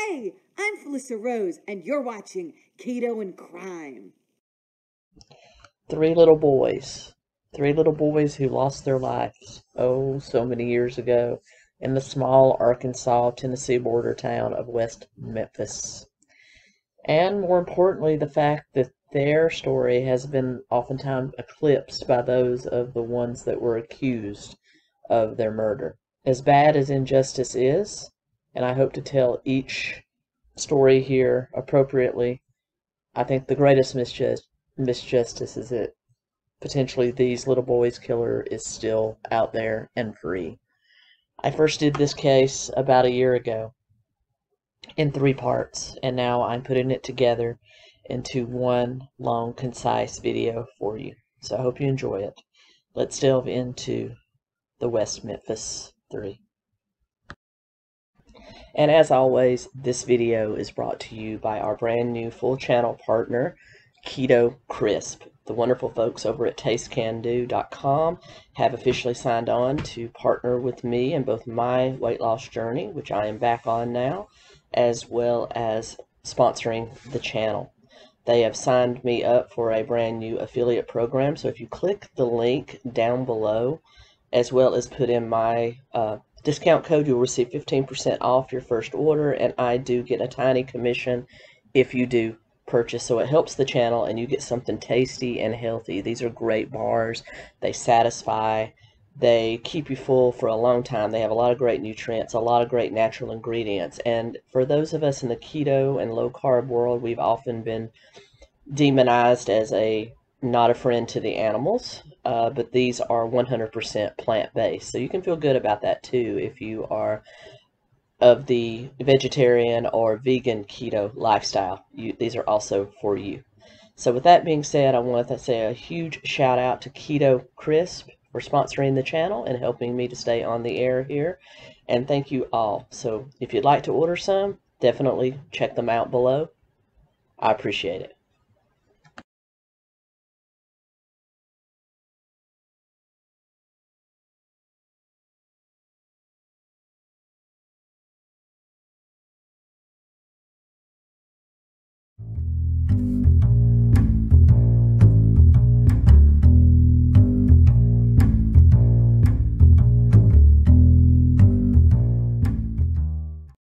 Hey, I'm Felissa Rose, and you're watching Keto and Crime. Three little boys. Three little boys who lost their lives, oh, so many years ago, in the small Arkansas, Tennessee border town of West Memphis. And more importantly, the fact that their story has been oftentimes eclipsed by those of the ones that were accused of their murder. As bad as injustice is, and I hope to tell each story here appropriately, I think the greatest misjustice is that potentially these little boys' killer is still out there and free. I first did this case about a year ago in 3 parts, and now I'm putting it together into one long, concise video for you. So I hope you enjoy it. Let's delve into the West Memphis 3. And as always, this video is brought to you by our brand new full channel partner, Keto Crisp. The wonderful folks over at 𝐲𝐴𝐷𝐿.com have officially signed on to partner with me in both my weight loss journey, which I am back on now, as well as sponsoring the channel. They have signed me up for a brand new affiliate program, so if you click the link down below, as well as put in my discount code, you'll receive 15% off your first order, and I do get a tiny commission if you do purchase, so it helps the channel and you get something tasty and healthy. These are great bars. They satisfy, they keep you full for a long time. They have a lot of great nutrients, a lot of great natural ingredients, and for those of us in the keto and low carb world, we've often been demonized as not a friend to the animals, but these are 100% plant-based, so you can feel good about that too if you are of the vegetarian or vegan keto lifestyle. These are also for you. So with that being said, I want to say a huge shout out to Keto Crisp for sponsoring the channel and helping me to stay on the air here. And thank you all. So if you'd like to order some, definitely check them out below. I appreciate it.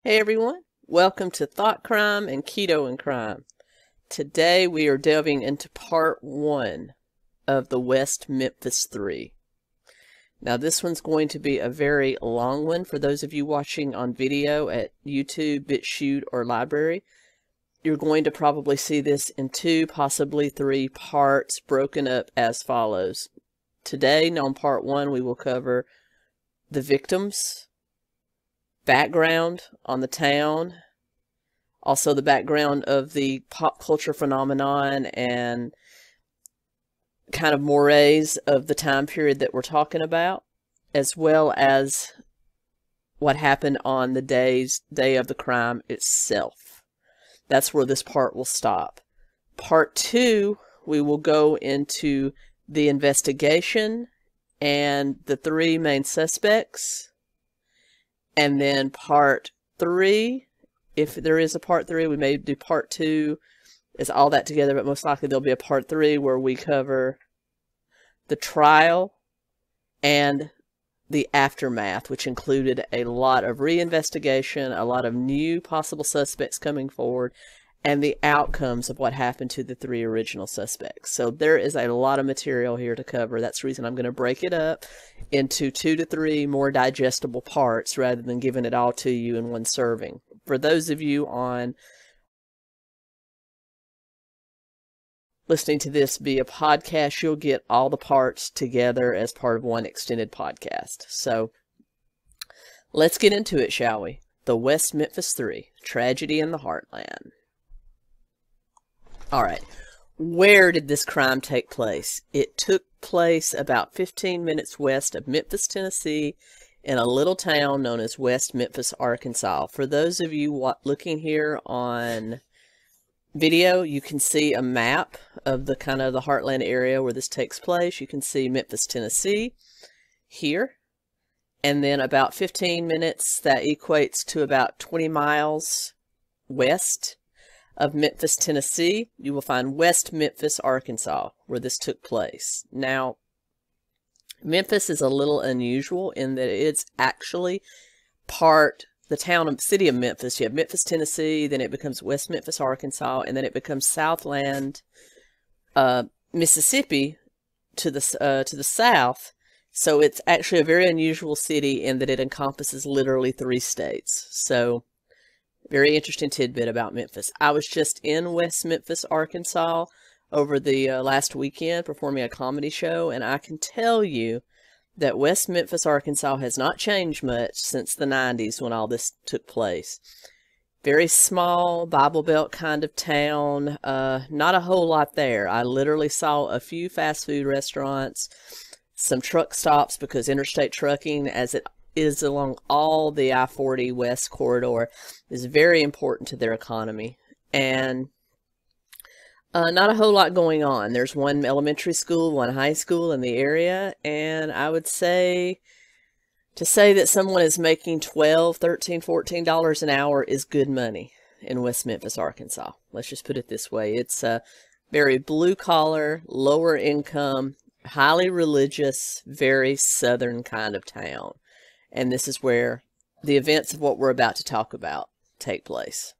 Hey everyone, welcome to Thought Crime and Keto and Crime. Today we are delving into part 1 of the West Memphis 3. Now this one's going to be a very long one for those of you watching on video at YouTube, 𝐲𝐴𝐷𝐿, or library. You're going to probably see this in 2, possibly 3 parts broken up as follows. Today, on part 1, we will cover the victims, background on the town, also the background of the pop culture phenomenon and kind of mores of the time period that we're talking about, as well as what happened on the day of the crime itself. That's where this part will stop. Part 2, we will go into the investigation and the 3 main suspects. And then part 3, if there is a part 3, we may do part 2, is all that together, but most likely there'll be a part 3 where we cover the trial and the aftermath, which included a lot of reinvestigation, a lot of new possible suspects coming forward, and the outcomes of what happened to the 3 original suspects. So there is a lot of material here to cover. That's the reason I'm going to break it up into 2 to 3 more digestible parts rather than giving it all to you in one serving. For those of you on listening to this via podcast, you'll get all the parts together as part of one extended podcast. So let's get into it, shall we? The West Memphis 3, Tragedy in the Heartland. All right, where did this crime take place? It took place about 15 minutes west of Memphis, Tennessee, in a little town known as West Memphis, Arkansas. For those of you looking here on video, you can see a map of the kind of the heartland area where this takes place. You can see Memphis, Tennessee here, and then about 15 minutes, that equates to about 20 miles west of Memphis, Tennessee, you will find West Memphis, Arkansas, where this took place. Now, Memphis is a little unusual in that it's actually the city of Memphis. You have Memphis, Tennessee, then it becomes West Memphis, Arkansas, and then it becomes Southland, Mississippi to the south. So it's actually a very unusual city in that it encompasses literally 3 states. So very interesting tidbit about Memphis. I was just in West Memphis, Arkansas over the last weekend performing a comedy show, and I can tell you that West Memphis, Arkansas has not changed much since the 90s when all this took place. Very small, Bible Belt kind of town. Not a whole lot there. I literally saw a few fast food restaurants, some truck stops, because interstate trucking, as it is along all the I-40 West corridor, is very important to their economy. And not a whole lot going on. There's one elementary school, one high school in the area, and I would say to say that someone is making $12, $13, $14 an hour is good money in West Memphis, Arkansas. Let's just put it this way. It's a very blue-collar, lower income, highly religious, very southern kind of town. And this is where the events of what we're about to talk about take place.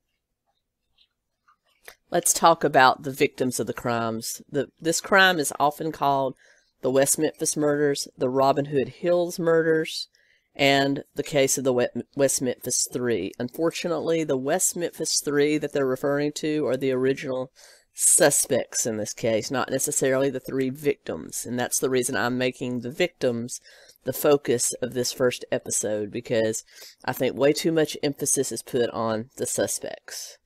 Let's talk about the victims of the crimes. This crime is often called the West Memphis murders, the Robinhood Hills murders, and the case of the West Memphis 3. Unfortunately, the West Memphis 3 that they're referring to are the original suspects in this case, not necessarily the 3 victims. And that's the reason I'm making the victims the focus of this first episode, because I think way too much emphasis is put on the suspects.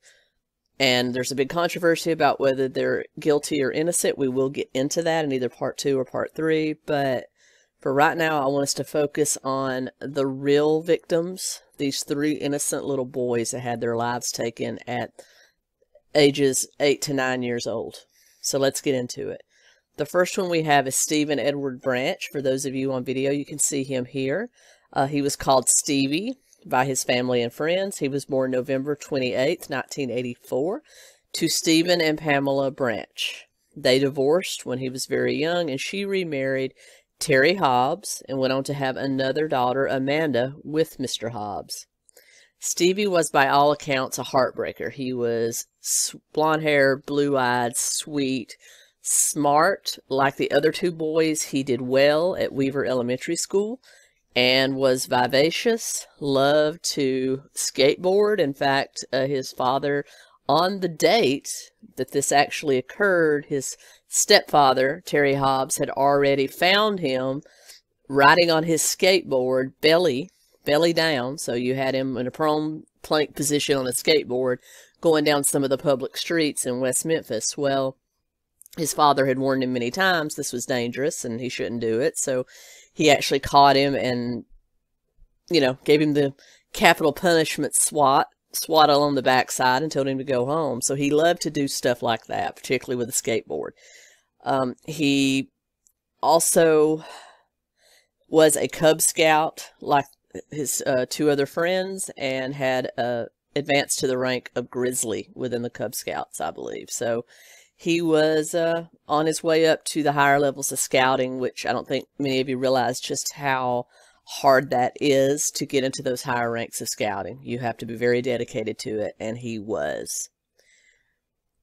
And there's a big controversy about whether they're guilty or innocent. We will get into that in either part 2 or part 3. But for right now, I want us to focus on the real victims, these 3 innocent little boys that had their lives taken at ages 8 to 9 years old. So let's get into it. The first one we have is Stephen Edward Branch. For those of you on video, you can see him here. He was called Stevie by his family and friends. He was born November 28th, 1984, to Stephen and Pamela Branch. They divorced when he was very young, and she remarried Terry Hobbs and went on to have another daughter, Amanda, with Mr. Hobbs. Stevie was, by all accounts, a heartbreaker. He was blonde hair, blue-eyed, sweet, smart. Like the other 2 boys, he did well at Weaver Elementary School and was vivacious, loved to skateboard. In fact, his father, on the date that this actually occurred, his stepfather, Terry Hobbs, had already found him riding on his skateboard, belly down. So you had him in a prone plank position on a skateboard going down some of the public streets in West Memphis. Well, his father had warned him many times this was dangerous and he shouldn't do it. So he actually caught him and, gave him the capital punishment swat on the backside and told him to go home. So he loved to do stuff like that, particularly with a skateboard. He also was a Cub Scout like his 2 other friends, and had advanced to the rank of Grizzly within the Cub Scouts, I believe. So he was on his way up to the higher levels of scouting, which I don't think many of you realize just how hard that is to get into those higher ranks of scouting. You have to be very dedicated to it, and he was.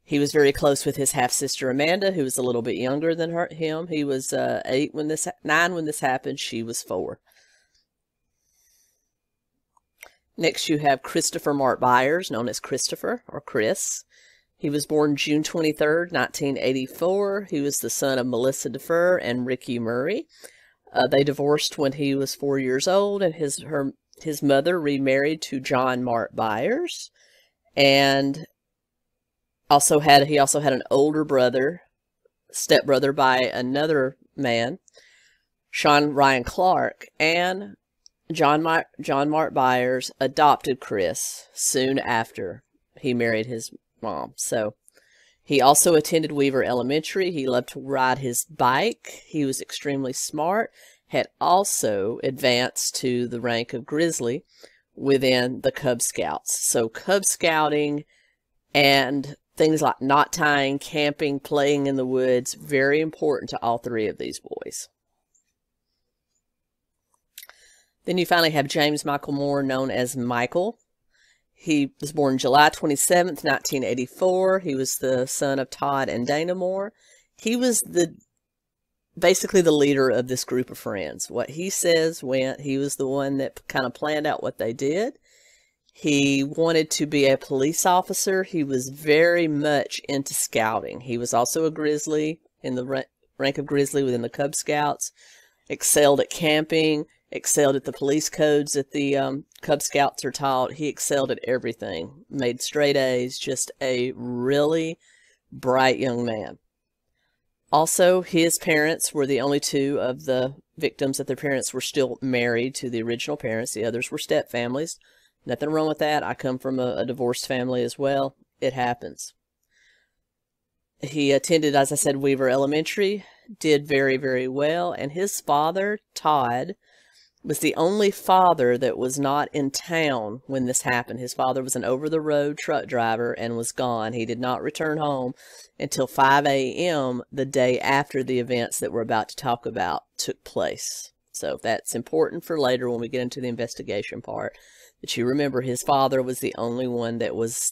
He was very close with his half-sister Amanda, who was a little bit younger than him. He was 9 when this happened. She was 4. Next, you have Christopher Mark Byers, known as Christopher or Chris. He was born June 23rd, 1984. He was the son of Melissa DeFur and Ricky Murray. They divorced when he was 4 years old, and his mother remarried to John Mark Byers, and he also had an older brother, stepbrother by another man, Sean Ryan Clark, and John Mark Byers adopted Chris soon after he married his mom. So he also attended Weaver Elementary. He loved to ride his bike. He was extremely smart, had also advanced to the rank of Grizzly within the Cub Scouts. So Cub Scouting and things like knot tying, camping, playing in the woods, very important to all three of these boys. Then you finally have James Michael Moore, known as Michael. He was born July 27th, 1984. He was the son of Todd and Dana Moore. He was basically the leader of this group of friends. What he says went. He was the one that kind of planned out what they did. He wanted to be a police officer. He was very much into scouting. He was also a grizzly, in the rank of grizzly within the Cub Scouts. Excelled at camping, excelled at the police codes that the Cub Scouts are taught. He excelled at everything. Made straight A's. Just a really bright young man. Also, his parents were the only two of the victims that their parents were still married to the original parents. The others were step families. Nothing wrong with that. I come from a divorced family as well. It happens. He attended, as I said, Weaver Elementary, did very, very well. And his father, Todd, was the only father that was not in town when this happened. His father was an over-the-road truck driver and was gone. He did not return home until 5 a.m. the day after the events that we're about to talk about took place. So that's important for later when we get into the investigation part. That you remember his father was the only one that was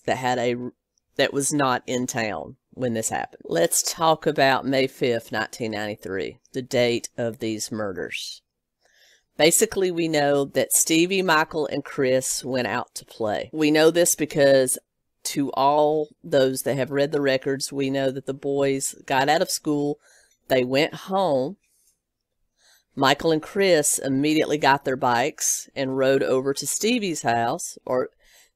not in town when this happened. Let's talk about May 5th, 1993, the date of these murders. Basically, we know that Stevie, Michael, and Chris went out to play. We know this because to all those that have read the records, we know that the boys got out of school, they went home. Michael and Chris immediately got their bikes and rode over to Stevie's house or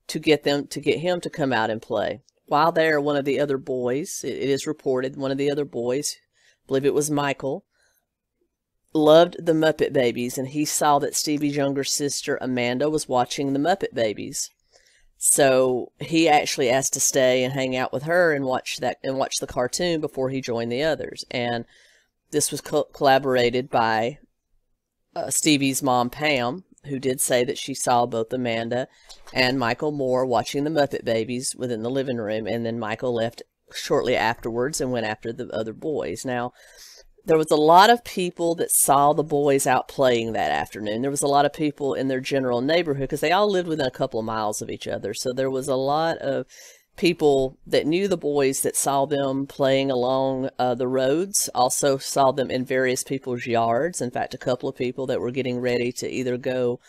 to get him to come out and play. While there, one of the other boys, it is reported, one of the other boys, I believe it was Michael, loved the Muppet Babies, and he saw that Stevie's younger sister Amanda was watching the Muppet Babies. So he actually asked to stay and hang out with her and watch the cartoon before he joined the others. And this was collaborated by Stevie's mom, Pam, who did say that she saw both Amanda and Michael Moore watching the Muppet Babies within the living room, and then Michael left shortly afterwards and went after the other boys. Now, there was a lot of people that saw the boys out playing that afternoon. There was a lot of people in their general neighborhood because they all lived within a couple of miles of each other. So there was a lot of people that knew the boys that saw them playing along the roads, also saw them in various people's yards. In fact, a couple of people that were getting ready to either go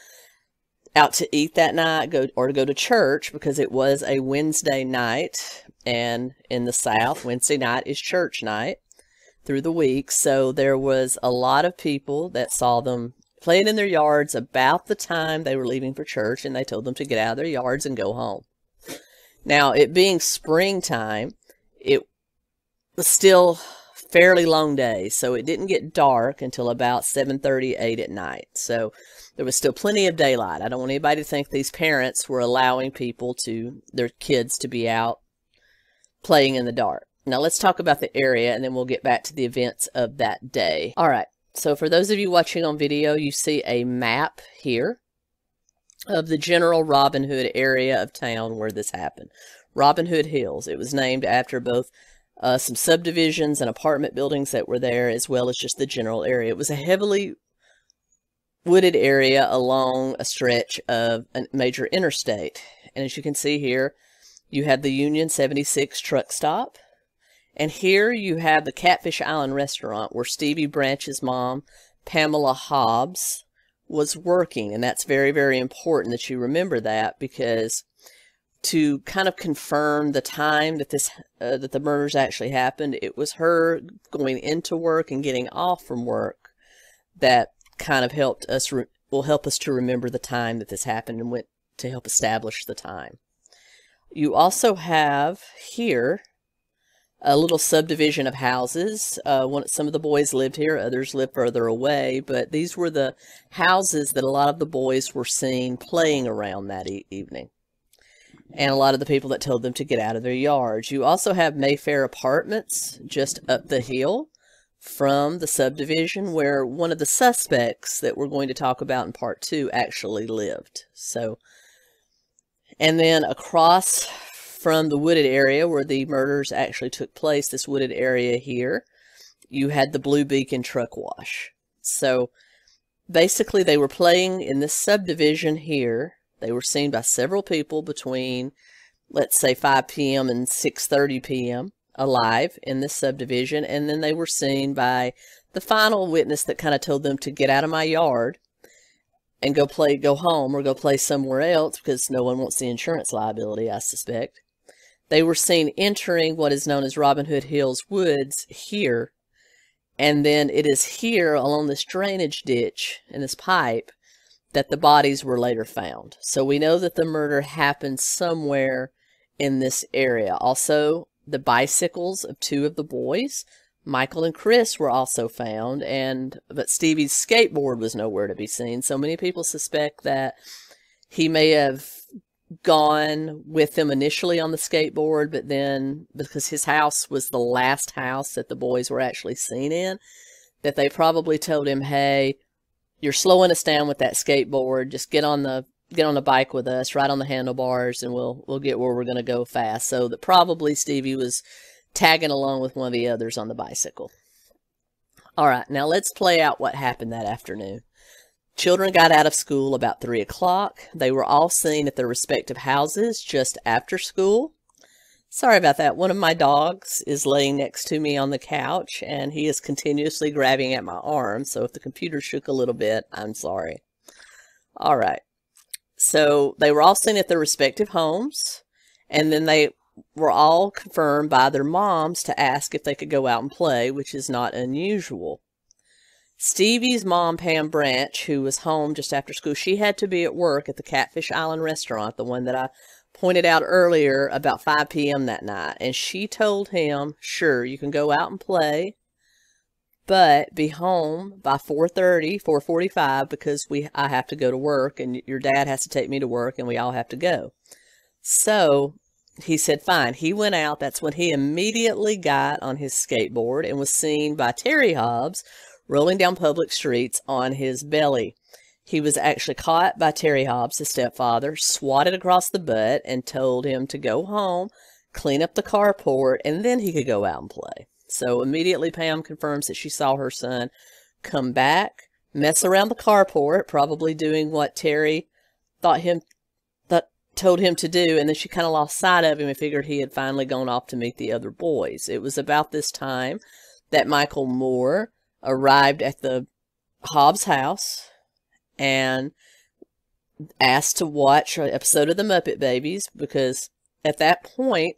out to eat that night or to go to church, because it was a Wednesday night, and in the South, Wednesday night is church night through the week. So there was a lot of people that saw them playing in their yards about the time they were leaving for church, and they told them to get out of their yards and go home. Now, it being springtime, it was still fairly long days, so it didn't get dark until about 7:30, 8 at night. So there was still plenty of daylight. I don't want anybody to think these parents were allowing their kids to be out playing in the dark. Now, let's talk about the area, and then we'll get back to the events of that day. All right, so for those of you watching on video, you see a map here of the general Robinhood area of town where this happened. Robinhood Hills. It was named after both some subdivisions and apartment buildings that were there, as well as just the general area. It was a heavily wooded area along a stretch of a major interstate. And as you can see here, you have the Union 76 truck stop. And here you have the Catfish Island restaurant where Stevie Branch's mom, Pamela Hobbs, was working. And that's very, very important that you remember that, because to kind of confirm the time that that the murders actually happened, it was her going into work and getting off from work that kind of will help us to remember the time that this happened and went to help establish the time. You also have here a little subdivision of houses. Some of the boys lived here, others lived further away, but these were the houses that a lot of the boys were seen playing around that evening. And a lot of the people that told them to get out of their yards. You also have Mayfair Apartments just up the hill from the subdivision where one of the suspects that we're going to talk about in part 2 actually lived. So And then across from the wooded area where the murders actually took place, this wooded area here, you had the Blue Beacon truck wash. So basically they were playing in this subdivision here. They were seen by several people between, let's say, 5 p.m. and 6:30 p.m. alive in this subdivision. And then they were seen by the final witness that kind of told them to get out of my yard and go home or go play somewhere else because no one wants the insurance liability, I suspect. They were seen entering what is known as Robinhood Hills woods here. And then it is here along this drainage ditch and this pipe that the bodies were later found. So we know that the murder happened somewhere in this area. Also, the bicycles of 2 of the boys, Michael and Chris, were also found, but Stevie's skateboard was nowhere to be seen. So many people suspect that he may have gone with them initially on the skateboard, but then because his house was the last house that the boys were actually seen in, that they probably told him, hey, you're slowing us down with that skateboard. Just get on the bike with us, right on the handlebars, and we'll get where we're going to go fast. So that probably Stevie was tagging along with one of the others on the bicycle. All right, now let's play out what happened that afternoon. Children got out of school about 3 o'clock. They were all seen at their respective houses just after school. Sorry about that. One of my dogs is laying next to me on the couch, and he is continuously grabbing at my arm. So if the computer shook a little bit, I'm sorry. All right. So they were all seen at their respective homes, and then they were all confirmed by their moms to ask if they could go out and play, which is not unusual. Stevie's mom, Pam Branch, who was home just after school, she had to be at work at the Catfish Island restaurant, the one that I pointed out earlier, about 5 p.m. that night. And she told him, sure, you can go out and play, but be home by 4:30, 4:45, because I have to go to work, and your dad has to take me to work, and we all have to go. So he said, fine. He went out. That's when he immediately got on his skateboard and was seen by Terry Hobbs rolling down public streets on his belly. He was actually caught by Terry Hobbs, his stepfather, swatted across the butt, and told him to go home, clean up the carport, and then he could go out and play. So immediately Pam confirms that she saw her son come back, mess around the carport, probably doing what Terry told him to do, and then she kind of lost sight of him and figured he had finally gone off to meet the other boys. It was about this time that Michael Moore arrived at the Hobbs house and asked to watch an episode of the Muppet Babies, because at that point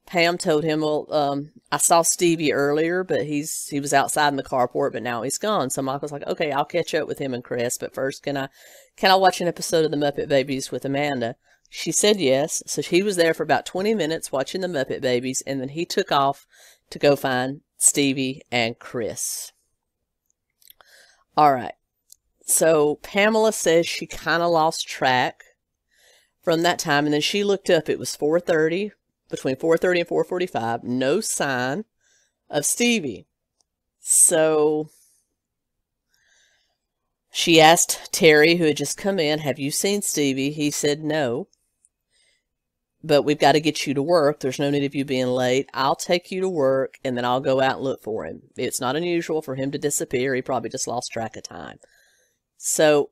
Pam told him, well, I saw Stevie earlier, but he was outside in the carport, but now he's gone. So Michael's like, okay, I'll catch up with him and Chris, but first, can I watch an episode of the Muppet Babies with Amanda? She said yes. So he was there for about 20 minutes watching the Muppet Babies, and then he took off to go find Stevie and Chris. All right. So Pamela says she kind of lost track from that time, and then she looked up. It was 4:30, between 4:30 and 4:45. No sign of Stevie. So she asked Terry, who had just come in, have you seen Stevie? He said no, but we've got to get you to work. There's no need of you being late. I'll take you to work, and then I'll go out and look for him. It's not unusual for him to disappear. He probably just lost track of time. So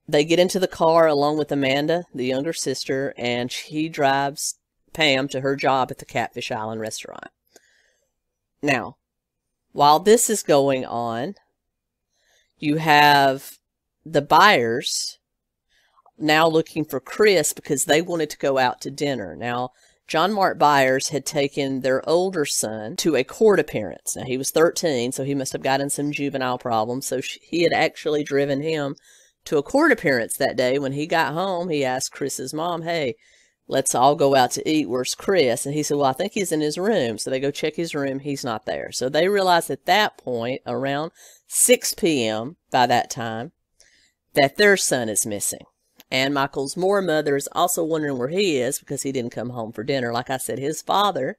they get into the car along with Amanda, the younger sister, and she drives Pam to her job at the Catfish Island restaurant. Now, while this is going on, you have the buyers now looking for Chris because they wanted to go out to dinner. Now, John Mark Byers had taken their older son to a court appearance. Now, he was 13, so he must have gotten some juvenile problems. So he had actually driven him to a court appearance that day. When he got home, he asked Chris's mom, hey, let's all go out to eat. Where's Chris? And he said, well, I think he's in his room. So they go check his room. He's not there. So they realized at that point, around 6 p.m. by that time, that their son is missing. And Michael's Moore mother is also wondering where he is because he didn't come home for dinner. Like I said, his father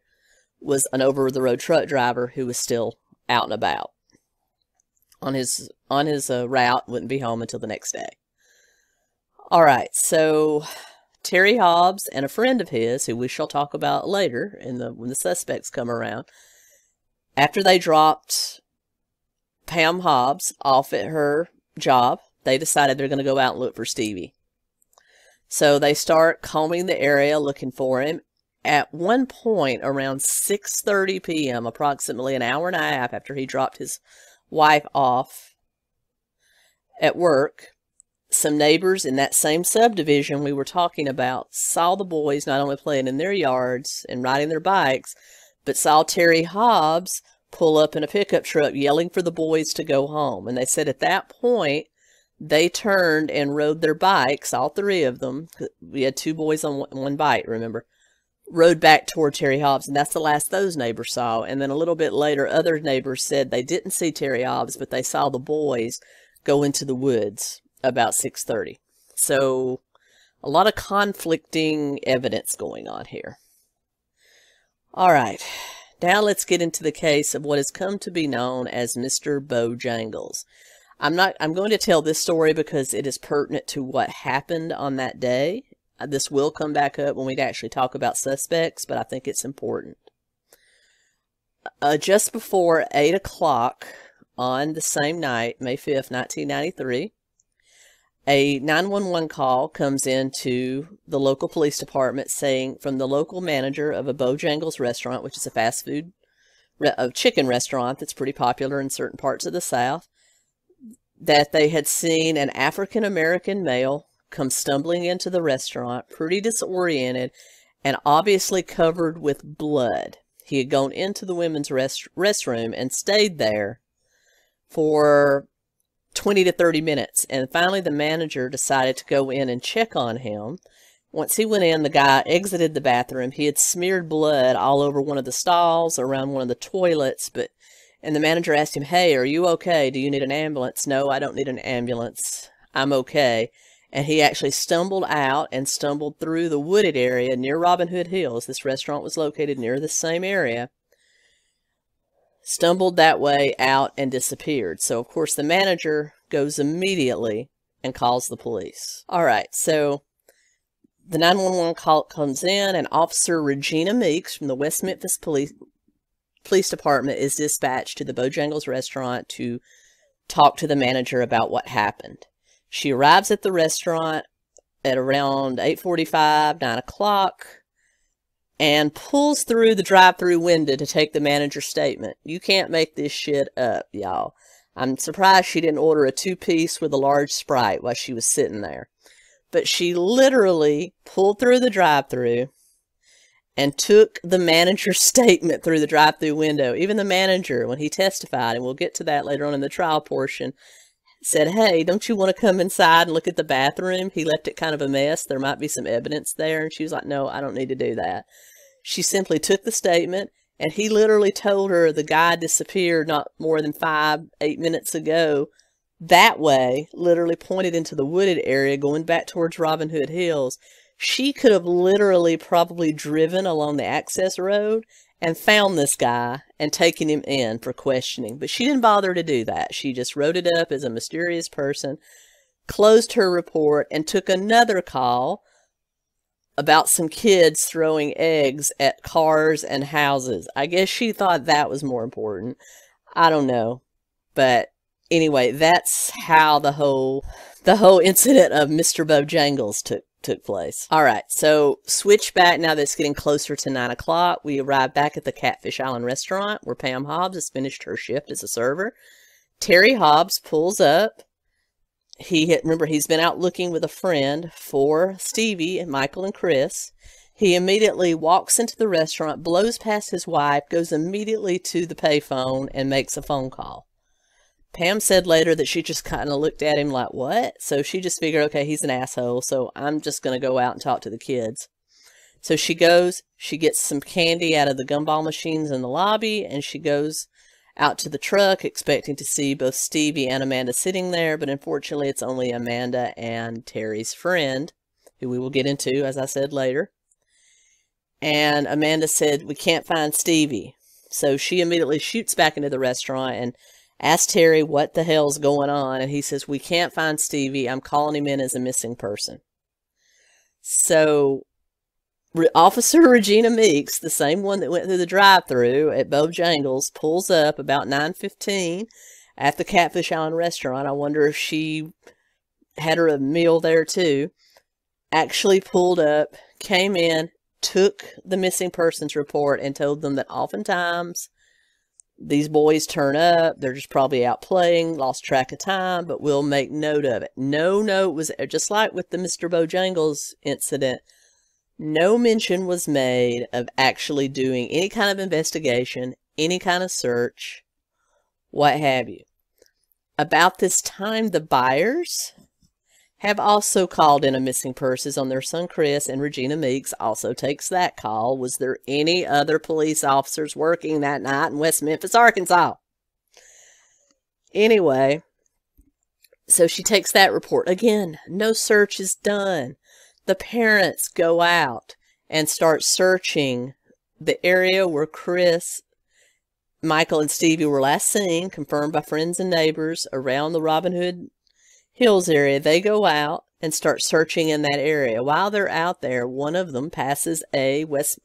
was an over-the-road truck driver who was still out and about on his route, wouldn't be home until the next day. All right, so Terry Hobbs and a friend of his, who we shall talk about later when the suspects come around, after they dropped Pam Hobbs off at her job, they decided they're going to go out and look for Stevie. So they start combing the area looking for him. At one point, around 6:30 p.m., approximately an hour and a half after he dropped his wife off at work, some neighbors in that same subdivision we were talking about saw the boys not only playing in their yards and riding their bikes, but saw Terry Hobbs pull up in a pickup truck yelling for the boys to go home. And they said at that point, they turned and rode their bikes, all three of them. We had two boys on one bike, remember? Rode back toward Terry Hobbs, and that's the last those neighbors saw. And then a little bit later, other neighbors said they didn't see Terry Hobbs, but they saw the boys go into the woods about 6:30. So a lot of conflicting evidence going on here. All right, now let's get into the case of what has come to be known as Mr. Bojangles. I'm going to tell this story because it is pertinent to what happened on that day. This will come back up when we actually talk about suspects, but I think it's important. Just before 8 o'clock on the same night, May 5th, 1993, a 911 call comes into the local police department saying from the local manager of a Bojangles restaurant, which is a fast food chicken restaurant that's pretty popular in certain parts of the South, that they had seen an African-American male come stumbling into the restaurant, pretty disoriented and obviously covered with blood. He had gone into the women's restroom and stayed there for 20 to 30 minutes. And finally, the manager decided to go in and check on him. Once he went in, the guy exited the bathroom. He had smeared blood all over one of the stalls, around one of the toilets, and the manager asked him, "Hey, are you okay? Do you need an ambulance?" "No, I don't need an ambulance. I'm okay." And he actually stumbled out and stumbled through the wooded area near Robinhood Hills. This restaurant was located near the same area. Stumbled that way out and disappeared. So, of course, the manager goes immediately and calls the police. All right, so the 911 call comes in, and Officer Regina Meeks from the West Memphis Police Department is dispatched to the Bojangles restaurant to talk to the manager about what happened. She arrives at the restaurant at around 8:45, 9 o'clock, and pulls through the drive-through window to take the manager's statement. You can't make this shit up, y'all. I'm surprised she didn't order a 2-piece with a large Sprite while she was sitting there. But she literally pulled through the drive-through and took the manager's statement through the drive-through window. Even the manager, when he testified, and we'll get to that later on in the trial portion, said, "Hey, don't you want to come inside and look at the bathroom? He left it kind of a mess. There might be some evidence there." And she was like, "No, I don't need to do that." She simply took the statement, and he literally told her the guy disappeared not more than 5-8 minutes ago. That way, literally pointed into the wooded area going back towards Robinhood Hills. She could have literally probably driven along the access road and found this guy and taken him in for questioning. But she didn't bother to do that. She just wrote it up as a mysterious person, closed her report, and took another call about some kids throwing eggs at cars and houses. I guess she thought that was more important. I don't know. But anyway, that's how the whole incident of Mr. Bojangles took place. All right, so switch back now that it's getting closer to 9 o'clock. We arrive back at the Catfish Island restaurant where Pam Hobbs has finished her shift as a server. Terry Hobbs pulls up. Remember, he's been out looking with a friend for Stevie and Michael and Chris. He immediately walks into the restaurant, blows past his wife, goes immediately to the payphone, and makes a phone call. Pam said later that she just kind of looked at him like, what? So she just figured, okay, he's an asshole, so I'm just going to go out and talk to the kids. So she goes, she gets some candy out of the gumball machines in the lobby, and she goes out to the truck expecting to see both Stevie and Amanda sitting there, but unfortunately it's only Amanda and Terry's friend, who we will get into, as I said, later. And Amanda said, "We can't find Stevie." So she immediately shoots back into the restaurant and asks Terry what the hell's going on, and he says, "We can't find Stevie. I'm calling him in as a missing person." So Officer Regina Meeks, the same one that went through the drive-thru at Bojangles, pulls up about 9:15 at the Catfish Island restaurant. I wonder if she had her a meal there too. Actually pulled up, came in, took the missing persons report, and told them that oftentimes these boys turn up, they're just probably out playing, lost track of time, but we'll make note of it. No note was, just like with the Mr. Bojangles incident, no mention was made of actually doing any kind of investigation, any kind of search, what have you. About this time, the buyers have also called in a missing persons on their son Chris, and Regina Meeks also takes that call. Was there any other police officers working that night in West Memphis, Arkansas? Anyway, so she takes that report. Again, no search is done. The parents go out and start searching the area where Chris, Michael, and Stevie were last seen, confirmed by friends and neighbors around the Robinhood Hills area. They go out and start searching in that area. While they're out there, one of them passes a West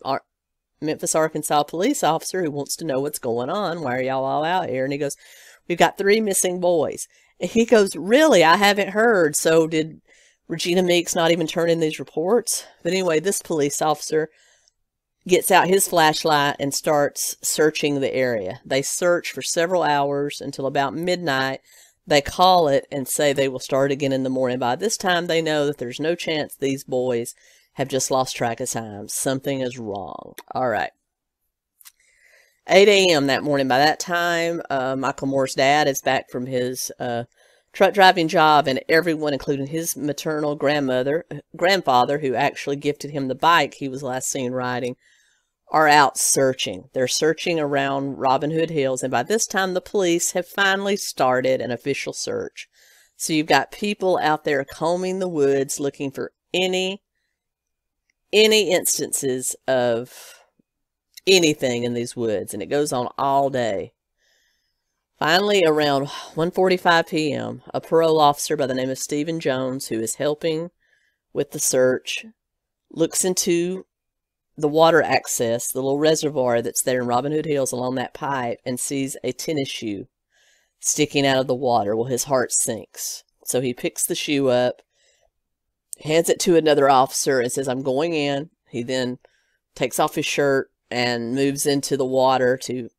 Memphis, Arkansas police officer who wants to know what's going on. Why are y'all all out here? And he goes, we've got 3 missing boys. And he goes, really? I haven't heard. So did Regina Meeks not even turn in these reports? But anyway, this police officer gets out his flashlight and starts searching the area. They search for several hours until about midnight. They call it and say they will start again in the morning. By this time, they know that there's no chance these boys have just lost track of time. Something is wrong. All right. 8 a.m. that morning. By that time, Michael Moore's dad is back from his truck driving job, and everyone, including his maternal grandfather, who actually gifted him the bike he was last seen riding, are out searching. They're searching around Robinhood Hills, and by this time the police have finally started an official search. So you've got people out there combing the woods looking for any instances of anything in these woods, and it goes on all day. Finally, around 1:45 p.m., a parole officer by the name of Stephen Jones, who is helping with the search, looks into the water access, the little reservoir that's there in Robinhood Hills along that pipe, and sees a tennis shoe sticking out of the water. Well, his heart sinks. So he picks the shoe up, hands it to another officer, and says, I'm going in. He then takes off his shirt and moves into the water to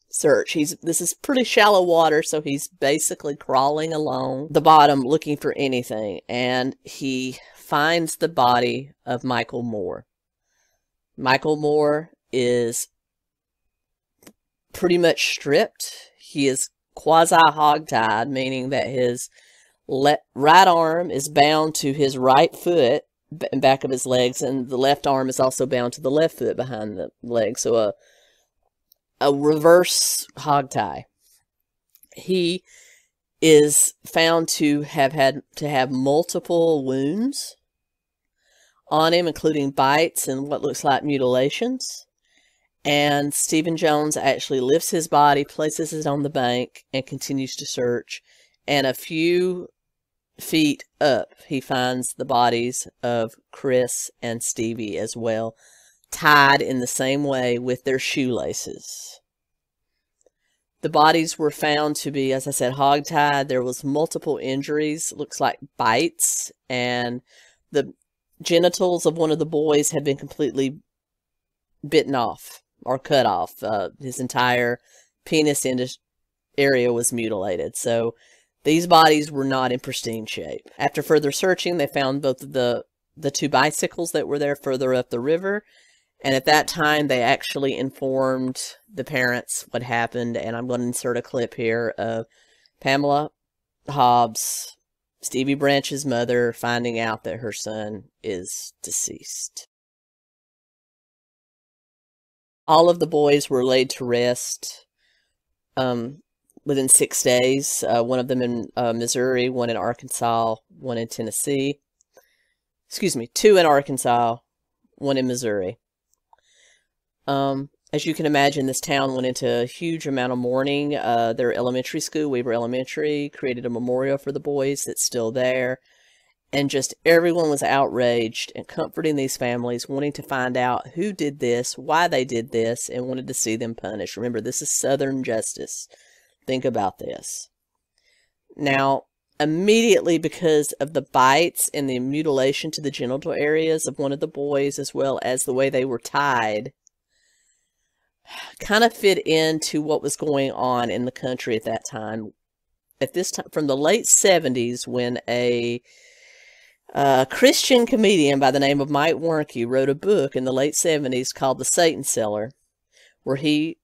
search. This is pretty shallow water, so he's basically crawling along the bottom looking for anything, and he finds the body of Michael Moore. Michael Moore is pretty much stripped. He is quasi-hogtied, meaning that his right arm is bound to his right foot and back of his legs, and the left arm is also bound to the left foot behind the leg. So a reverse hogtie. He is found to have multiple wounds on him, including bites and what looks like mutilations. And Stephen Jones actually lifts his body, places it on the bank, and continues to search. And a few feet up, he finds the bodies of Chris and Stevie as well, tied in the same way with their shoelaces. The bodies were found to be, as I said, hogtied. There was multiple injuries, looks like bites, and the genitals of one of the boys had been completely bitten off or cut off. His entire penis area was mutilated. So these bodies were not in pristine shape. After further searching, they found both of the 2 bicycles that were there further up the river. And at that time, they actually informed the parents what happened. And I'm going to insert a clip here of Pamela Hobbs, Stevie Branch's mother, finding out that her son is deceased. All of the boys were laid to rest within 6 days. One of them in Missouri, one in Arkansas, one in Tennessee. Excuse me, 2 in Arkansas, 1 in Missouri. As you can imagine, this town went into a huge amount of mourning. Their elementary school, Weber Elementary, created a memorial for the boys that's still there. And just everyone was outraged and comforting these families, wanting to find out who did this, why they did this, and wanted to see them punished. Remember, this is Southern justice. Think about this. Now, immediately, because of the bites and the mutilation to the genital areas of one of the boys, as well as the way they were tied, kind of fit into what was going on in the country at that time. At this time, from the late 70s, when a Christian comedian by the name of 𝐼𝐬𝐬 wrote a book in the late 70s called The Satan Seller, where he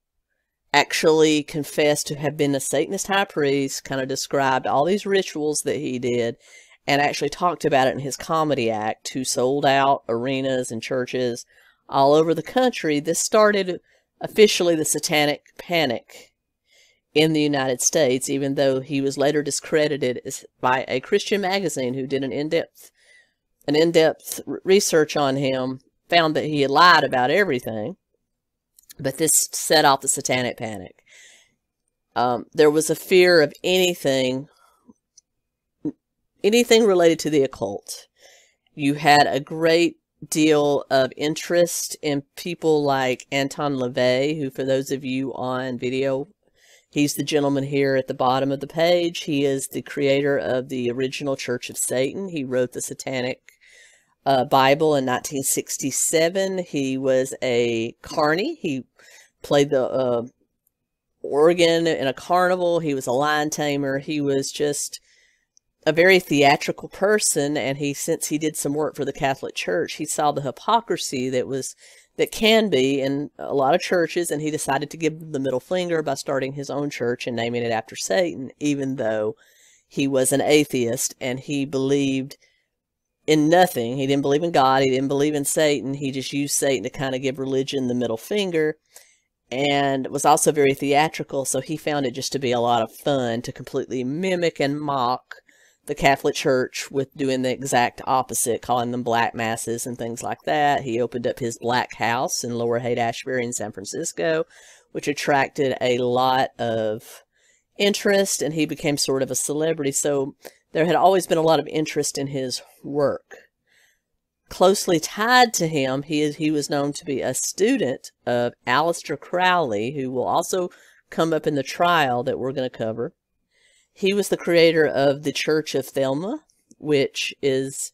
actually confessed to have been a Satanist high priest, kind of described all these rituals that he did, and actually talked about it in his comedy act, who sold out arenas and churches all over the country. This started officially the Satanic Panic in the United States, even though he was later discredited by a Christian magazine who did an in-depth research on him, found that he had lied about everything. But this set off the Satanic Panic. There was a fear of anything related to the occult. You had a great deal of interest in people like Anton LaVey, who, for those of you on video, he's the gentleman here at the bottom of the page. He is the creator of the original Church of Satan. He wrote the Satanic Bible in 1967. He was a carny. He played the organ in a carnival. He was a lion tamer. He was just a very theatrical person, and since he did some work for the Catholic Church, he saw the hypocrisy that can be in a lot of churches, and he decided to give the middle finger by starting his own church and naming it after Satan, even though he was an atheist and he believed in nothing. He didn't believe in God. He didn't believe in Satan. He just used Satan to kind of give religion the middle finger, and was also very theatrical. So he found it just to be a lot of fun to completely mimic and mock the Catholic Church with doing the exact opposite, calling them black masses and things like that. He opened up his black house in Lower Haight-Ashbury in San Francisco, which attracted a lot of interest, and he became sort of a celebrity. So there had always been a lot of interest in his work. Closely tied to him, he was known to be a student of Aleister Crowley, who will also come up in the trial that we're going to cover. He was the creator of the Church of 𝐜𝐚𝐬, which is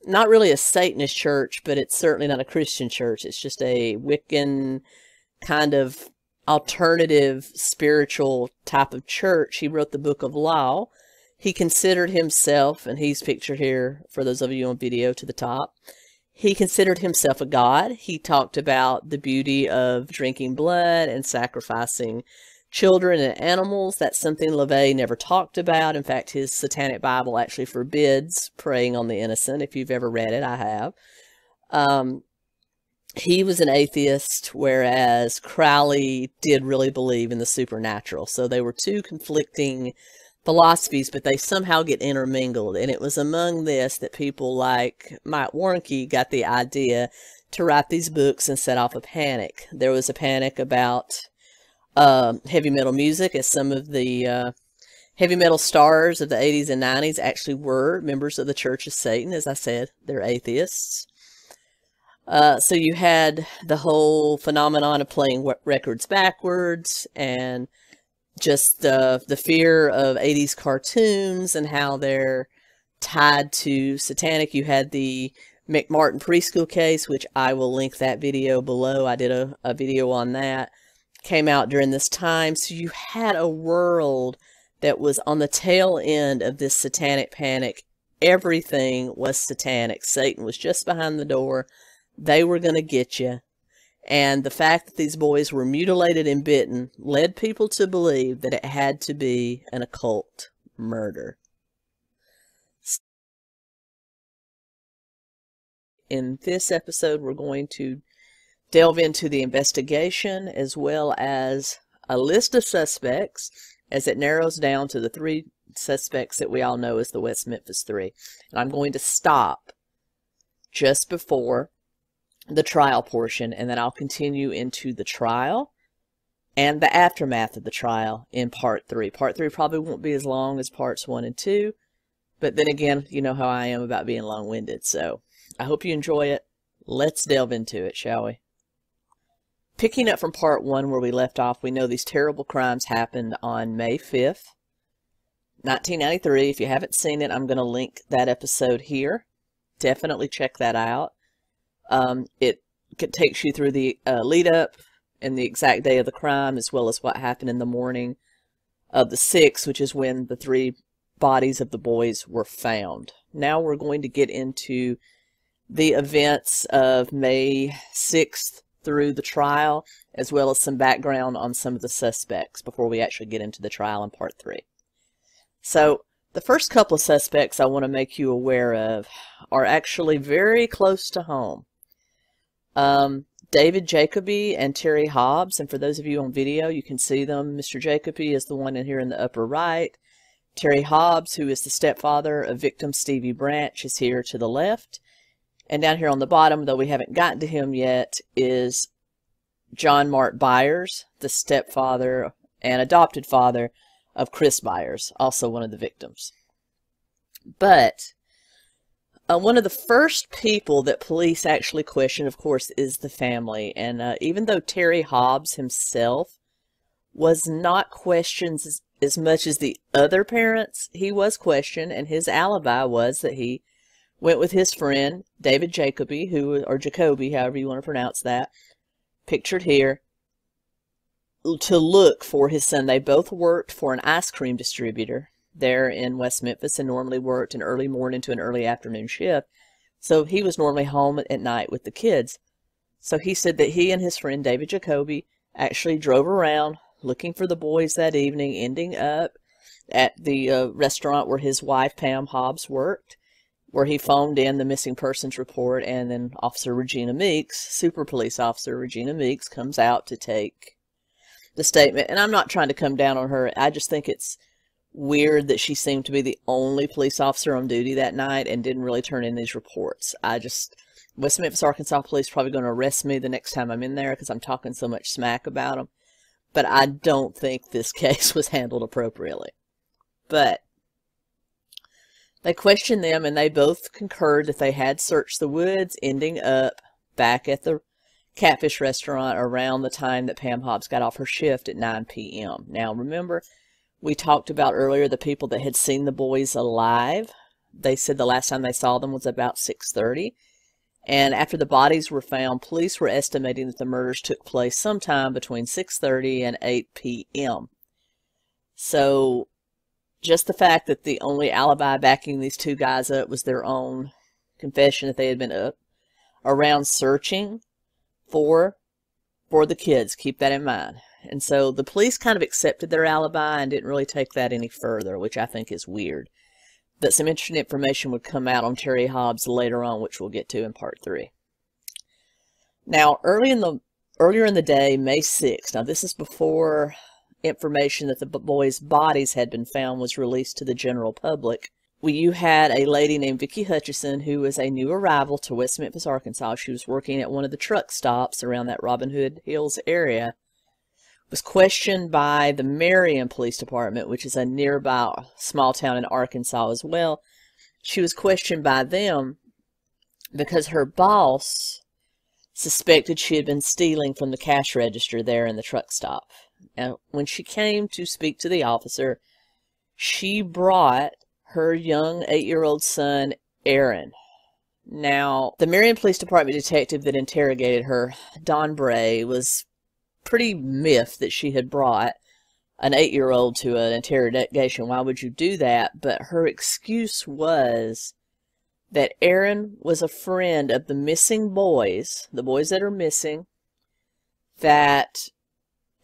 not really a Satanist church, but it's certainly not a Christian church. It's just a Wiccan kind of alternative spiritual type of church. He wrote the Book of Law. He considered himself, and he's pictured here for those of you on video to the top, he considered himself a god. He talked about the beauty of drinking blood and sacrificing children and animals. That's something LaVey never talked about. In fact, his Satanic Bible actually forbids preying on the innocent. If you've ever read it, I have. He was an atheist, whereas Crowley did really believe in the supernatural. So they were two conflicting philosophies, but they somehow get intermingled. And it was among this that people like 𝐼𝐬𝐬 got the idea to write these books and set off a panic. There was a panic about heavy metal music, as some of the heavy metal stars of the 80s and 90s actually were members of the Church of Satan. As I said, they're atheists. So you had the whole phenomenon of playing records backwards, and just the fear of 80s cartoons and how they're tied to satanic. You had the McMartin preschool case, which I will link that video below. I did a video on that. Came out during this time. So you had a world that was on the tail end of this satanic panic. Everything was satanic. Satan was just behind the door. They were going to get you. And the fact that these boys were mutilated and bitten led people to believe that it had to be an occult murder. In this episode, we're going to delve into the investigation as well as a list of suspects as it narrows down to the 3 suspects that we all know as the West Memphis 3. And I'm going to stop just before the trial portion, and then I'll continue into the trial and the aftermath of the trial in part 3. Part 3 probably won't be as long as parts 1 and 2, But then again, you know how I am about being long-winded, so I hope you enjoy it. Let's delve into it, shall we? Picking up from part 1 where we left off, we know these terrible crimes happened on May 5th, 1993. If you haven't seen it, I'm going to link that episode here. Definitely check that out. It takes you through the lead up and the exact day of the crime, as well as what happened in the morning of the 6th, which is when the 3 bodies of the boys were found. Now we're going to get into the events of May 6th through the trial, as well as some background on some of the suspects before we actually get into the trial in part 3. So the first couple of suspects I want to make you aware of are actually very close to home. David Jacoby and Terry Hobbs, and for those of you on video, you can see them. Mr. Jacoby is the one in here in the upper right. Terry Hobbs, who is the stepfather of victim Stevie Branch, is here to the left. And down here on the bottom, though we haven't gotten to him yet, is John Mark Byers, the stepfather and adopted father of Chris Byers, also one of the victims. But one of the first people that police actually question, of course, is the family. And even though Terry Hobbs himself was not questioned as much as the other parents, he was questioned, and his alibi was that he went with his friend, David Jacoby, or Jacoby, however you want to pronounce that, pictured here, to look for his son. They both worked for an ice cream distributor there in West Memphis and normally worked an early morning to an early afternoon shift. So he was normally home at night with the kids. So he said that he and his friend, David Jacoby, actually drove around looking for the boys that evening, ending up at the restaurant where his wife, Pam Hobbs, worked, where he phoned in the missing persons report, and then Officer Regina Meeks, Super Police Officer Regina Meeks, comes out to take the statement. And I'm not trying to come down on her. I just think it's weird that she seemed to be the only police officer on duty that night and didn't really turn in these reports. West Memphis, Arkansas police probably going to arrest me the next time I'm in there because I'm talking so much smack about them. But I don't think this case was handled appropriately. But they questioned them, and they both concurred that they had searched the woods, ending up back at the Catfish restaurant around the time that Pam Hobbs got off her shift at 9 p.m. Now, remember, we talked about earlier the people that had seen the boys alive. They said the last time they saw them was about 6:30. And after the bodies were found, police were estimating that the murders took place sometime between 6:30 and 8 p.m. So just the fact that the only alibi backing these two guys up was their own confession that they had been up around searching for the kids. Keep that in mind. And so the police kind of accepted their alibi and didn't really take that any further, which I think is weird. But some interesting information would come out on Terry Hobbs later on, which we'll get to in part 3. Now, earlier in the day, May 6th, now this is before information that the boys' bodies had been found was released to the general public. You had a lady named Vicki Hutchison, who was a new arrival to West Memphis, Arkansas. She was working at one of the truck stops around that Robinhood Hills area. Was questioned by the Marion Police Department, which is a nearby small town in Arkansas as well. She was questioned by them because her boss suspected she had been stealing from the cash register there in the truck stop. And when she came to speak to the officer, she brought her young 8-year-old son, Aaron. Now, the Marion Police Department detective that interrogated her, Don Bray, was pretty miffed that she had brought an 8-year-old to an interrogation. Why would you do that? But her excuse was that Aaron was a friend of the missing boys, the boys that are missing, that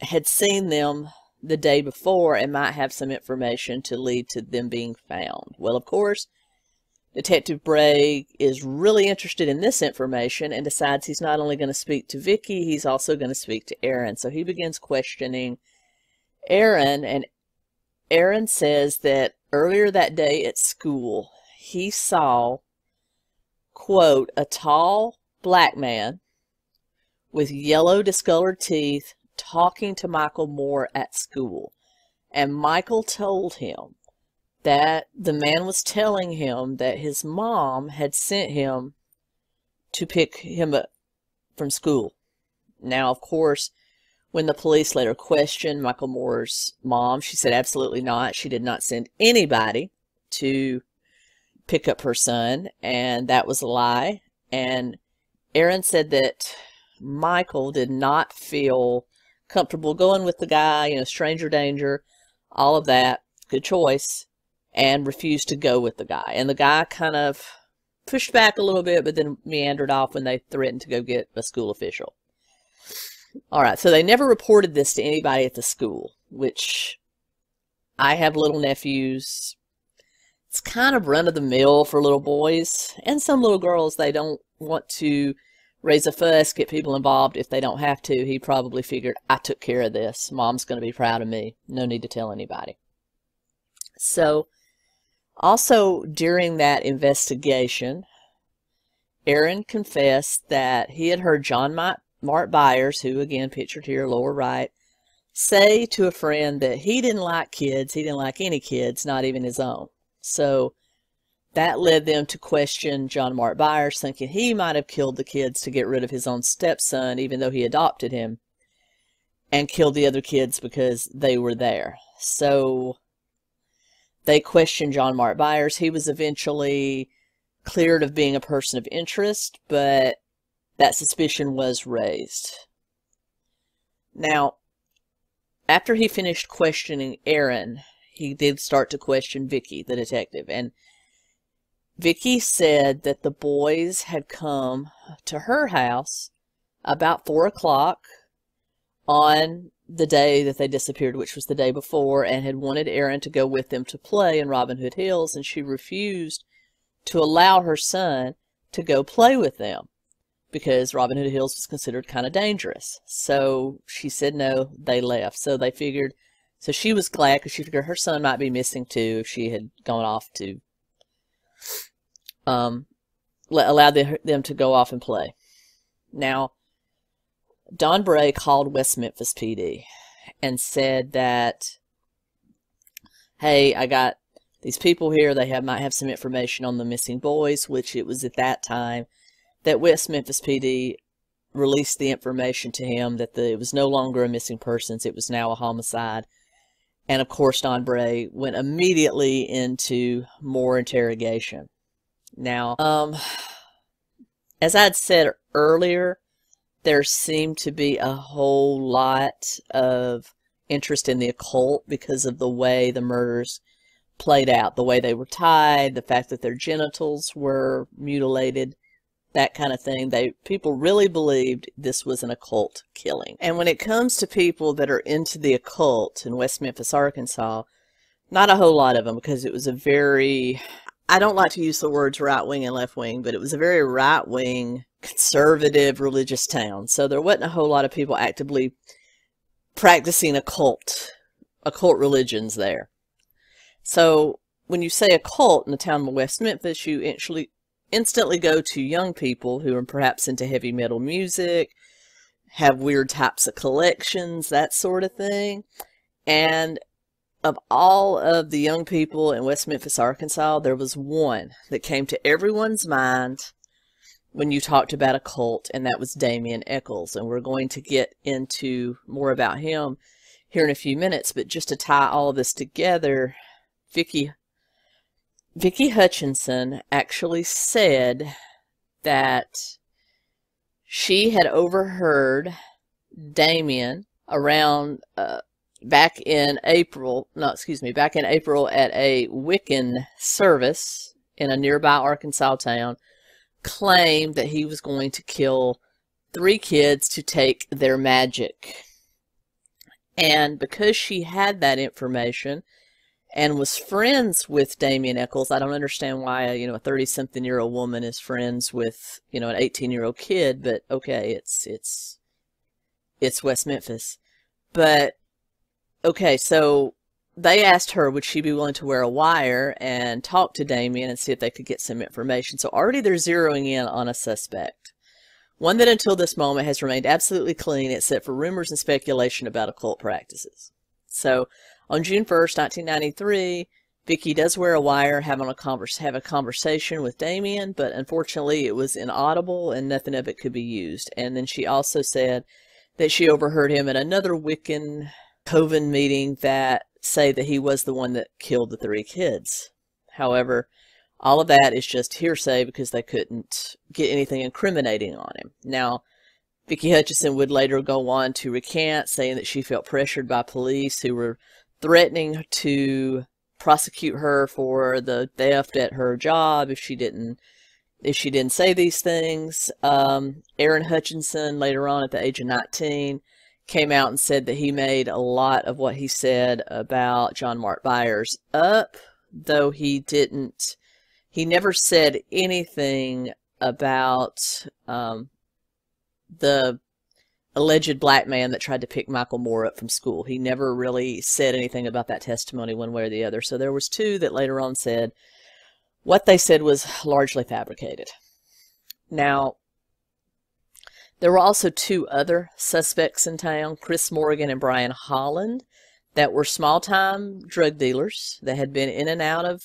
had seen them the day before and might have some information to lead to them being found. Well, of course, Detective Bray is really interested in this information and decides he's not only going to speak to Vicki, he's also going to speak to Aaron. So he begins questioning Aaron, and Aaron says that earlier that day at school, he saw, quote, a tall black man with yellow discolored teeth talking to Michael Moore at school. And Michael told him that the man was telling him that his mom had sent him to pick him up from school. Now, of course, when the police later questioned Michael Moore's mom, she said absolutely not. She did not send anybody to pick up her son, and that was a lie. And Aaron said that Michael did not feel comfortable going with the guy, stranger danger, all of that, good choice, and refused to go with the guy. And the guy kind of pushed back a little bit, but then meandered off when they threatened to go get a school official. All right, so they never reported this to anybody at the school, which I have little nephews. It's kind of run-of-the-mill for little boys and some little girls. They don't want to raise a fuss, get people involved if they don't have to. He probably figured, I took care of this. Mom's going to be proud of me. No need to tell anybody. So, also during that investigation, Aaron confessed that he had heard John Mark Byers, who again pictured here lower right, say to a friend that he didn't like kids. He didn't like any kids, not even his own. So that led them to question John Mark Byers, thinking he might have killed the kids to get rid of his own stepson, even though he adopted him, and killed the other kids because they were there. So they questioned John Mark Byers. He was eventually cleared of being a person of interest, but that suspicion was raised. Now, after he finished questioning Aaron, he did start to question Vicky, the detective, and Vicky said that the boys had come to her house about 4 o'clock on the day that they disappeared, which was the day before, and had wanted Aaron to go with them to play in Robinhood Hills, and she refused to allow her son to go play with them because Robinhood Hills was considered kind of dangerous. So she said no, they left. So they figured, so she was glad because she figured her son might be missing too if she had gone off to allow them to go off and play. Now, Don Bray called West Memphis PD and said that, hey, I got these people here. They might have some information on the missing boys, which it was at that time that West Memphis PD released the information to him that it was no longer a missing persons. It was now a homicide. And of course, Don Bray went immediately into more interrogation. Now, as I had said earlier, there seemed to be a whole lot of interest in the occult because of the way the murders played out, the way they were tied, the fact that their genitals were mutilated, that kind of thing. People really believed this was an occult killing. And when it comes to people that are into the occult in West Memphis, Arkansas, not a whole lot of them, because it was a very, I don't like to use the words right-wing and left-wing, but it was a very right-wing, conservative, religious town. So there wasn't a whole lot of people actively practicing occult religions there. So when you say occult in the town of West Memphis, you instantly go to young people who are perhaps into heavy metal music, have weird types of collections, that sort of thing. And of all of the young people in West Memphis, Arkansas, there was one that came to everyone's mind when you talked about a cult, and that was Damien Echols. And we're going to get into more about him here in a few minutes, but just to tie all of this together, Vicky Hutchinson actually said that she had overheard Damien around back in April at a Wiccan service in a nearby Arkansas town, claim that he was going to kill 3 kids to take their magic. And because she had that information and was friends with Damien Echols, I don't understand why a 30-something-year-old woman is friends with an 18-year-old kid, but okay, it's West Memphis. But okay, so they asked her, would she be willing to wear a wire and talk to Damien and see if they could get some information. So already they're zeroing in on a suspect. One that until this moment has remained absolutely clean except for rumors and speculation about occult practices. So on June 1st, 1993, Vicky does wear a wire, have a conversation with Damien, but unfortunately it was inaudible and nothing of it could be used. And then she also said that she overheard him at another Wiccan coven meeting that say that he was the one that killed the 3 kids. However, all of that is just hearsay because they couldn't get anything incriminating on him. Now, Vicky Hutchinson would later go on to recant, saying that she felt pressured by police who were threatening to prosecute her for the theft at her job if she didn't say these things. Aaron Hutchinson, later on at the age of 19, came out and said that he made a lot of what he said about John Mark Byers up, though he never said anything about the alleged black man that tried to pick Michael Moore up from school. He never really said anything about that testimony one way or the other. So there was 2 that later on said what they said was largely fabricated. Now, there were also 2 other suspects in town, Chris Morgan and Brian Holland, that were small-time drug dealers that had been in and out of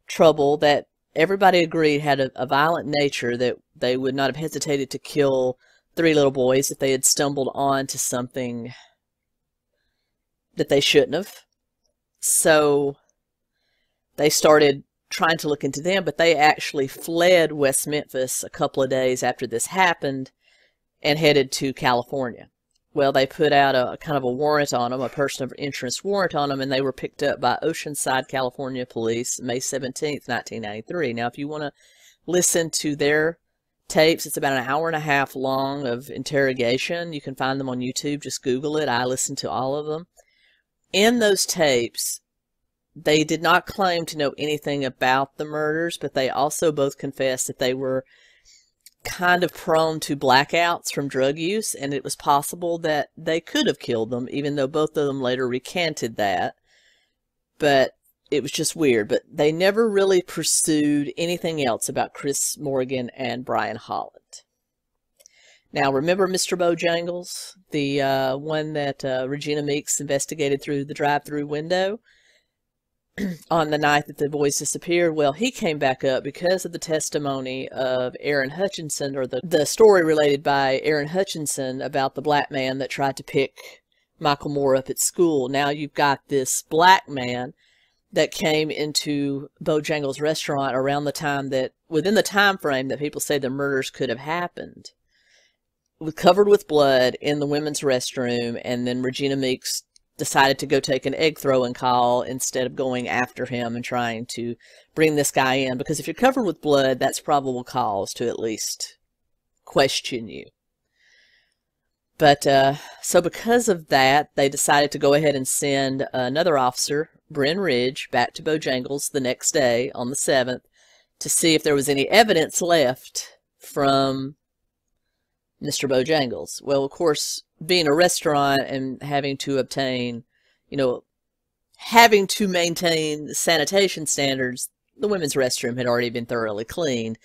trouble, that everybody agreed had a violent nature, that they would not have hesitated to kill 3 little boys if they had stumbled on to something that they shouldn't have. So they started trying to look into them, but they actually fled West Memphis a couple of days after this happened and headed to California. Well, they put out a kind of a warrant on them, a person of interest warrant on them, and they were picked up by Oceanside, California police May 17th, 1993. Now, if you want to listen to their tapes, it's about an hour and a half long of interrogation. You can find them on YouTube. Just Google it. I listened to all of them. In those tapes, they did not claim to know anything about the murders, but they also both confessed that they were kind of prone to blackouts from drug use, and it was possible that they could have killed them, even though both of them later recanted that. But it was just weird. But they never really pursued anything else about Chris Morgan and Brian Holland. Now, remember Mr. Bojangles, the one that Regina Meeks investigated through the drive-through window on the night that the boys disappeared? Well, he came back up because of the testimony of Aaron Hutchinson, or the story related by Aaron Hutchinson about the black man that tried to pick Michael Moore up at school. Now you've got this black man that came into Bojangles' restaurant around the time that, within the time frame that people say the murders could have happened, covered with blood in the women's restroom, and then Regina Meeks decided to go take an egg throwing call instead of going after him and trying to bring this guy in, because if you're covered with blood, that's probable cause to at least question you. But so because of that, they decided to go ahead and send another officer, Bryn Ridge, back to Bojangles the next day on the 7th to see if there was any evidence left from Mr. Bojangles. Well, of course, being a restaurant and having to obtain, having to maintain sanitation standards, the women's restroom had already been thoroughly cleaned.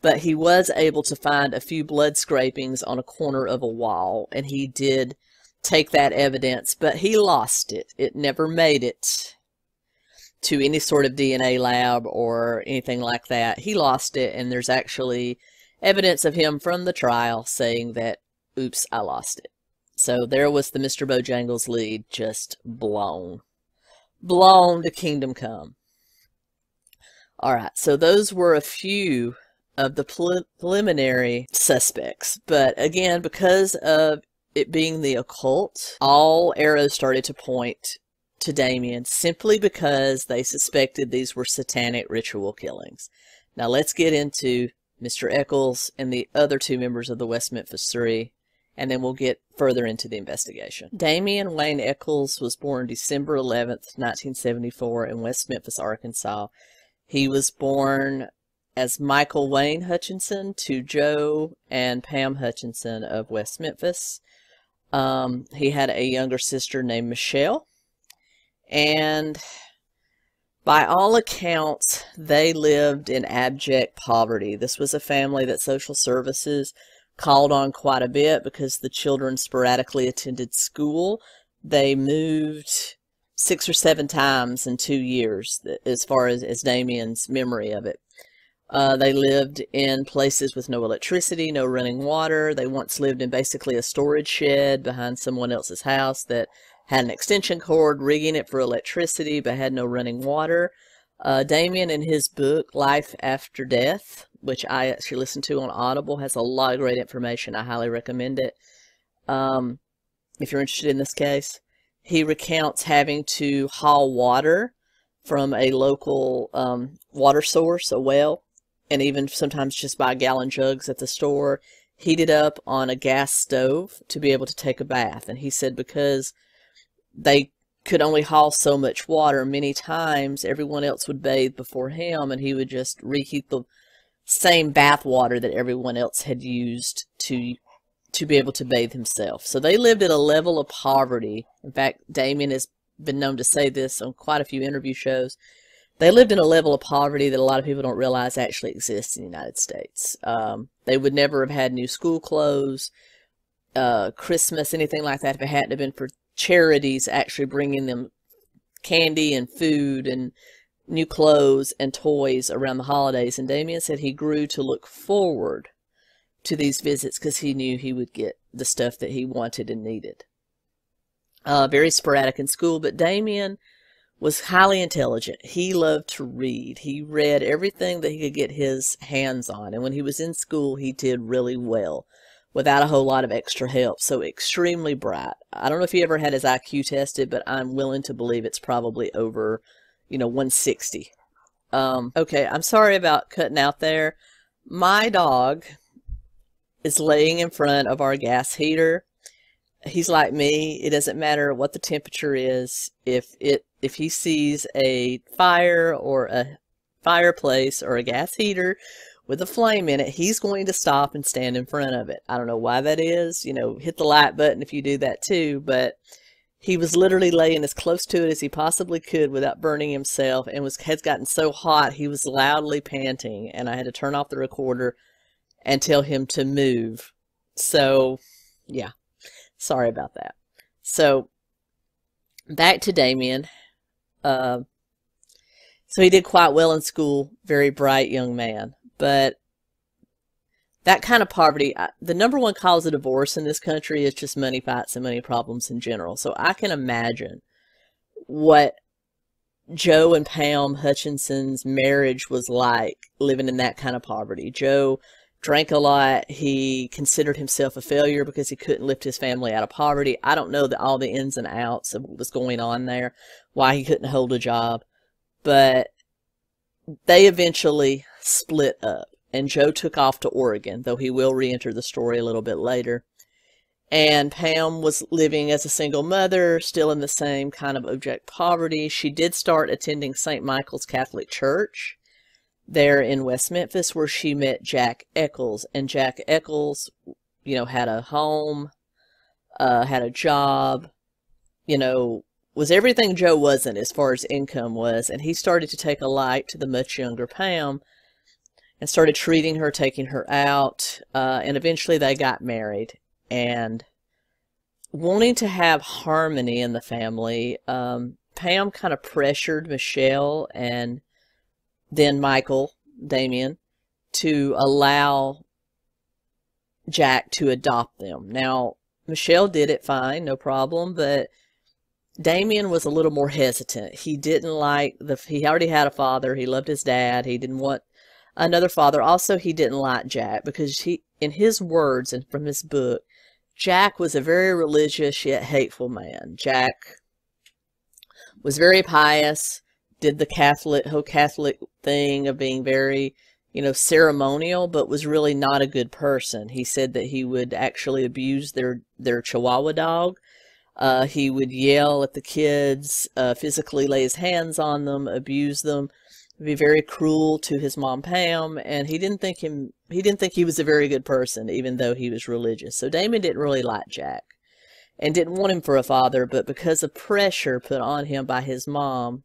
But he was able to find a few blood scrapings on a corner of a wall, and he did take that evidence, but he lost it. It never made it to any sort of DNA lab or anything like that. He lost it, and there's actually evidence of him from the trial saying that, oops, I lost it. So there was the Mr. Bojangles lead just blown to kingdom come. All right, so those were a few of the preliminary suspects. But again, because of it being the occult, all arrows started to point to Damien simply because they suspected these were satanic ritual killings. Now let's get into Mr. Eccles and the other 2 members of the West Memphis 3, and then we'll get further into the investigation. Damien Wayne Eccles was born December 11th, 1974 in West Memphis, Arkansas. He was born as Michael Wayne Hutchinson to Joe and Pam Hutchinson of West Memphis. He had a younger sister named Michelle, and by all accounts, they lived in abject poverty. This was a family that social services called on quite a bit because the children sporadically attended school. They moved 6 or 7 times in 2 years, as far as Damien's memory of it. They lived in places with no electricity, no running water. They once lived in basically a storage shed behind someone else's house that had an extension cord rigging it for electricity but had no running water. Damien, in his book, Life After Death, which I actually listened to on Audible, has a lot of great information. I highly recommend it. If you're interested in this case, he recounts having to haul water from a local water source, a well, and even sometimes just buy gallon jugs at the store, heat it up on a gas stove to be able to take a bath. And he said because they could only haul so much water, many times everyone else would bathe before him, and he would just reheat the same bath water that everyone else had used to be able to bathe himself. So they lived at a level of poverty. In fact, Damien has been known to say this on quite a few interview shows. They lived in a level of poverty that a lot of people don't realize actually exists in the United States. They would never have had new school clothes, Christmas, anything like that, if it hadn't been for charities actually bringing them candy and food and new clothes and toys around the holidays. And Damien said he grew to look forward to these visits because he knew he would get the stuff that he wanted and needed. Very sporadic in school, but Damien was highly intelligent. He loved to read. He read everything that he could get his hands on. And when he was in school, he did really well without a whole lot of extra help. So extremely bright. I don't know if he ever had his IQ tested, but I'm willing to believe it's probably over, 160. Okay, I'm sorry about cutting out there. My dog is laying in front of our gas heater. He's like me. It doesn't matter what the temperature is. If he sees a fire or a fireplace or a gas heater with a flame in it, he's going to stop and stand in front of it. I don't know why that is. Hit the like button if you do that too. But he was literally laying as close to it as he possibly could without burning himself, and had gotten so hot he was loudly panting, and I had to turn off the recorder and tell him to move. So, yeah. Sorry about that. So, back to Damien. So he did quite well in school, very bright young man. But that kind of poverty, the number one cause of divorce in this country is just money fights and money problems in general. So I can imagine what Joe and Pam Hutchinson's marriage was like living in that kind of poverty. Joe drank a lot. He considered himself a failure because he couldn't lift his family out of poverty. I don't know all the ins and outs of what was going on there, why he couldn't hold a job, but they eventually split up, and Joe took off to Oregon, though he will re-enter the story a little bit later. And Pam was living as a single mother, still in the same kind of abject poverty. She did start attending St. Michael's Catholic Church there in West Memphis, where she met Jack Eccles. And Jack Eccles, had a home, had a job, was everything Joe wasn't as far as income was. And he started to take a like to the much younger Pam and started treating her, taking her out. And eventually they got married. And wanting to have harmony in the family, Pam kind of pressured Michelle and then Michael, Damien, to allow Jack to adopt them. Now, Michelle did it fine, no problem, but Damien was a little more hesitant. He didn't like he already had a father. He loved his dad. He didn't want another father. Also, he didn't like Jack because in his words and from his book, Jack was a very religious yet hateful man. Jack was very pious, did the whole Catholic thing of being very, ceremonial, but was really not a good person. He said that he would actually abuse their Chihuahua dog. He would yell at the kids, physically lay his hands on them, abuse them, be very cruel to his mom Pam, and he didn't think he was a very good person, even though he was religious. So Damien didn't really like Jack and didn't want him for a father, but because of pressure put on him by his mom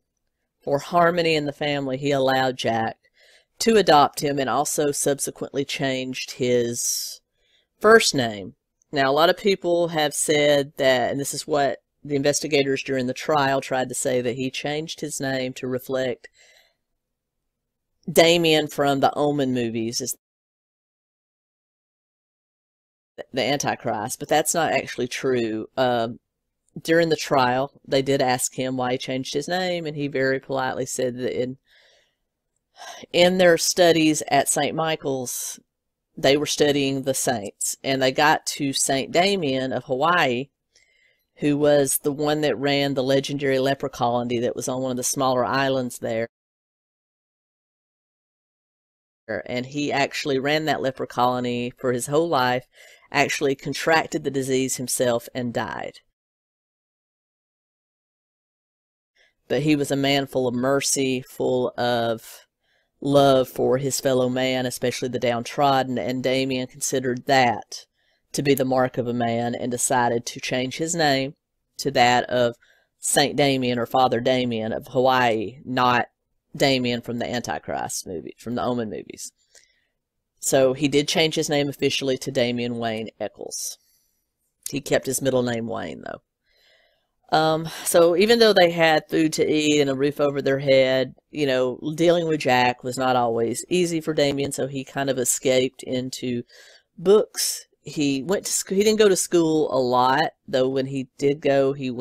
for harmony in the family, he allowed Jack to adopt him and also subsequently changed his first name. Now, a lot of people have said that, and this is what the investigators during the trial tried to say that he changed his name to reflect Damien from the Omen movies as the Antichrist, but that's not actually true. During the trial, they did ask him why he changed his name, and he very politely said that in their studies at St. Michael's, they were studying the saints, and they got to St. Damien of Hawaii, who was the one that ran the legendary leper colony that was on one of the smaller islands there. And he actually ran that leper colony for his whole life, actually contracted the disease himself, and died. But he was a man full of mercy, full of love for his fellow man, especially the downtrodden, and Damien considered that to be the mark of a man and decided to change his name to that of Saint Damien or Father Damien of Hawaii, not Damien from the Antichrist movie, from the Omen movies. So he did change his name officially to Damien Wayne Eccles. He kept his middle name Wayne, though. So even though they had food to eat and a roof over their head, you know, dealing with Jack was not always easy for Damien, so he kind of escaped into books. He didn't go to school a lot, though when he did go, he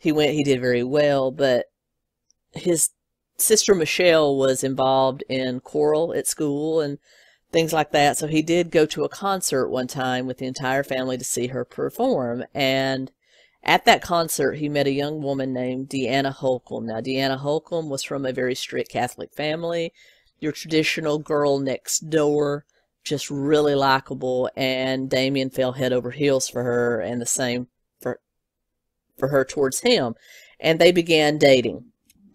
did very well, but his sister Michelle was involved in choral at school and things like that, so he did go to a concert one time with the entire family to see her perform, and at that concert, he met a young woman named Deanna Holcomb. Now, Deanna Holcomb was from a very strict Catholic family, your traditional girl next door, just really likable, and Damien fell head over heels for her, and the same for her towards him. And they began dating.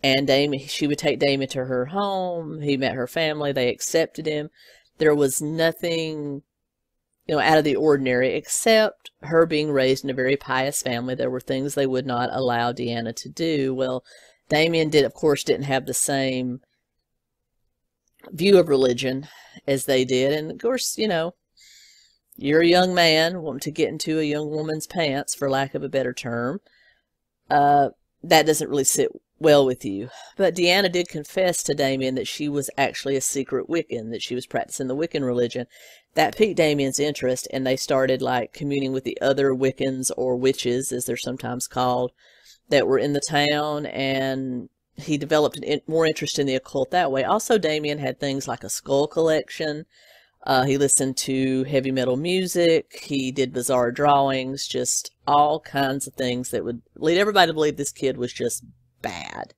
And she would take Damien to her home. He met her family. They accepted him. There was nothing, you know, out of the ordinary, except her being raised in a very pious family. There were things they would not allow Deanna to do. Well, Damien of course, didn't have the same view of religion as they did. And of course, you know, you're a young man wanting to get into a young woman's pants, for lack of a better term. That doesn't really sit well with you. But Deanna did confess to Damien that she was actually a secret Wiccan, that she was practicing the Wiccan religion. That piqued Damien's interest, and they started like communing with the other Wiccans, or witches as they're sometimes called, that were in the town, and he developed more interest in the occult that way. Also, Damien had things like a skull collection. He listened to heavy metal music. He did bizarre drawings, just all kinds of things that would lead everybody to believe this kid was just bad.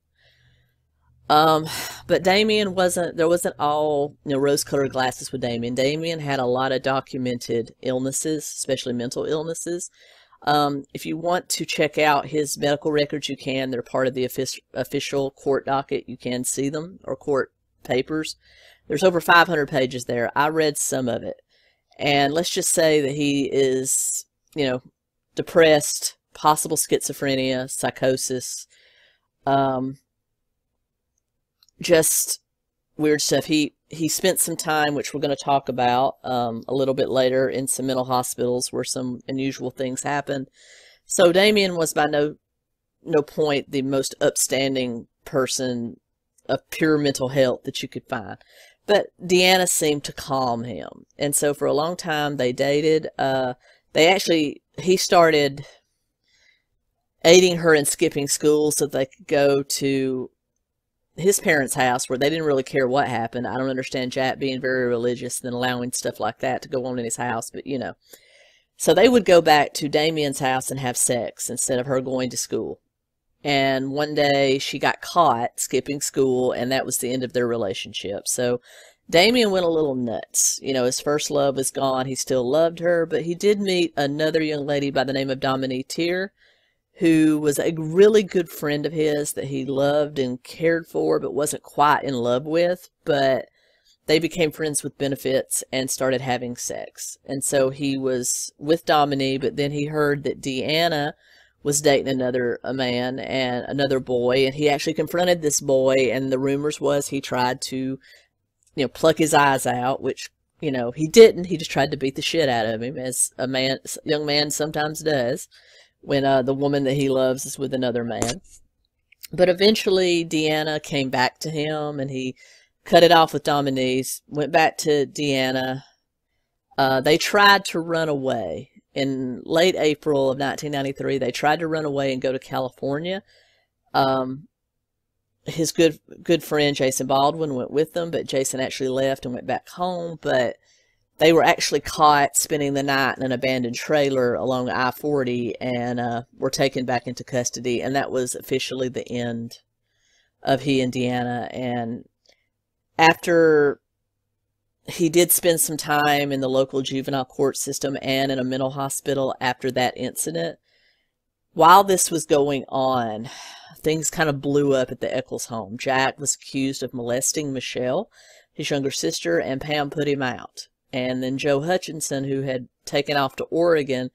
But Damien there wasn't all, you know, rose-colored glasses with Damien. Damien had a lot of documented illnesses, especially mental illnesses. If you want to check out his medical records, you can. They're part of the official court docket. You can see them, or court papers. There's over 500 pages there. I read some of it. And let's just say that he is, you know, depressed, possible schizophrenia, psychosis, just weird stuff. He spent some time, which we're going to talk about a little bit later, in some mental hospitals where some unusual things happened. So Damien was by no point the most upstanding person of pure mental health that you could find. But Deanna seemed to calm him. And so for a long time they dated. He started aiding her in skipping school so they could go to his parents' house, where they didn't really care what happened. I don't understand Jack being very religious and allowing stuff like that to go on in his house, but you know. So they would go back to Damien's house and have sex instead of her going to school. And one day she got caught skipping school, and that was the end of their relationship. So Damien went a little nuts. You know, his first love was gone. He still loved her, but he did meet another young lady by the name of Dominique Tier, who was a really good friend of his that he loved and cared for, but wasn't quite in love with. But they became friends with benefits and started having sex. And so he was with Dominique, but then he heard that Deanna was dating a man and another boy, and he actually confronted this boy, and the rumors was he tried to, you know, pluck his eyes out, which, you know, he didn't. He just tried to beat the shit out of him, as young man sometimes does when the woman that he loves is with another man. But eventually Deanna came back to him, and he cut it off with Dominique, went back to Deanna. They tried to run away. In late April of 1993, they tried to run away and go to California. His good friend Jason Baldwin went with them, but Jason actually left and went back home. But they were actually caught spending the night in an abandoned trailer along I-40 and were taken back into custody. And that was officially the end of he and Deanna. And after he did spend some time in the local juvenile court system and in a mental hospital after that incident, while this was going on, things kind of blew up at the 𝐲𝐚𝐬𝐞 home. Jack was accused of molesting Michelle, his younger sister, and Pam put him out. And then Joe Hutchinson, who had taken off to Oregon,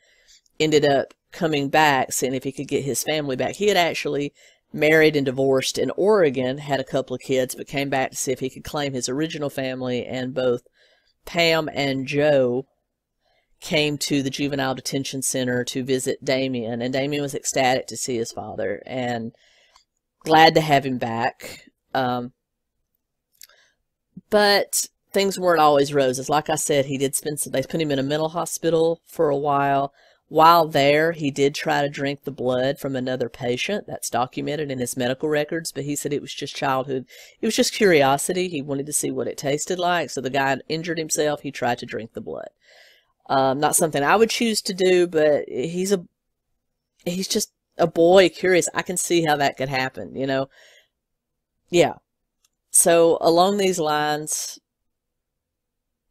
ended up coming back, seeing if he could get his family back. He had actually married and divorced in Oregon, had a couple of kids, but came back to see if he could claim his original family. And both Pam and Joe came to the juvenile detention center to visit Damien, and Damien was ecstatic to see his father and glad to have him back. But things weren't always roses. Like I said, they put him in a mental hospital for a while. While there, he did try to drink the blood from another patient. That's documented in his medical records, but he said it was just childhood. It was just curiosity. He wanted to see what it tasted like. So the guy injured himself. He tried to drink the blood. Not something I would choose to do, but he's just a boy, curious. I can see how that could happen, you know? Yeah. So along these lines,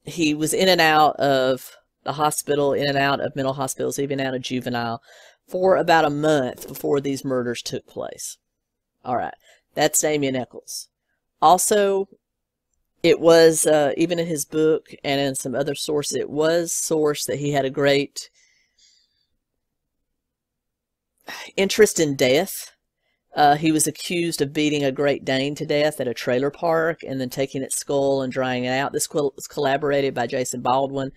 he was in and out of the hospital, in and out of mental hospitals, even out of juvenile, for about a month before these murders took place. All right. That's Damien Echols. Also, it was, even in his book and in some other sources, it was sourced that he had a great interest in death. He was accused of beating a Great Dane to death at a trailer park and then taking its skull and drying it out. This was collaborated by Jason Baldwin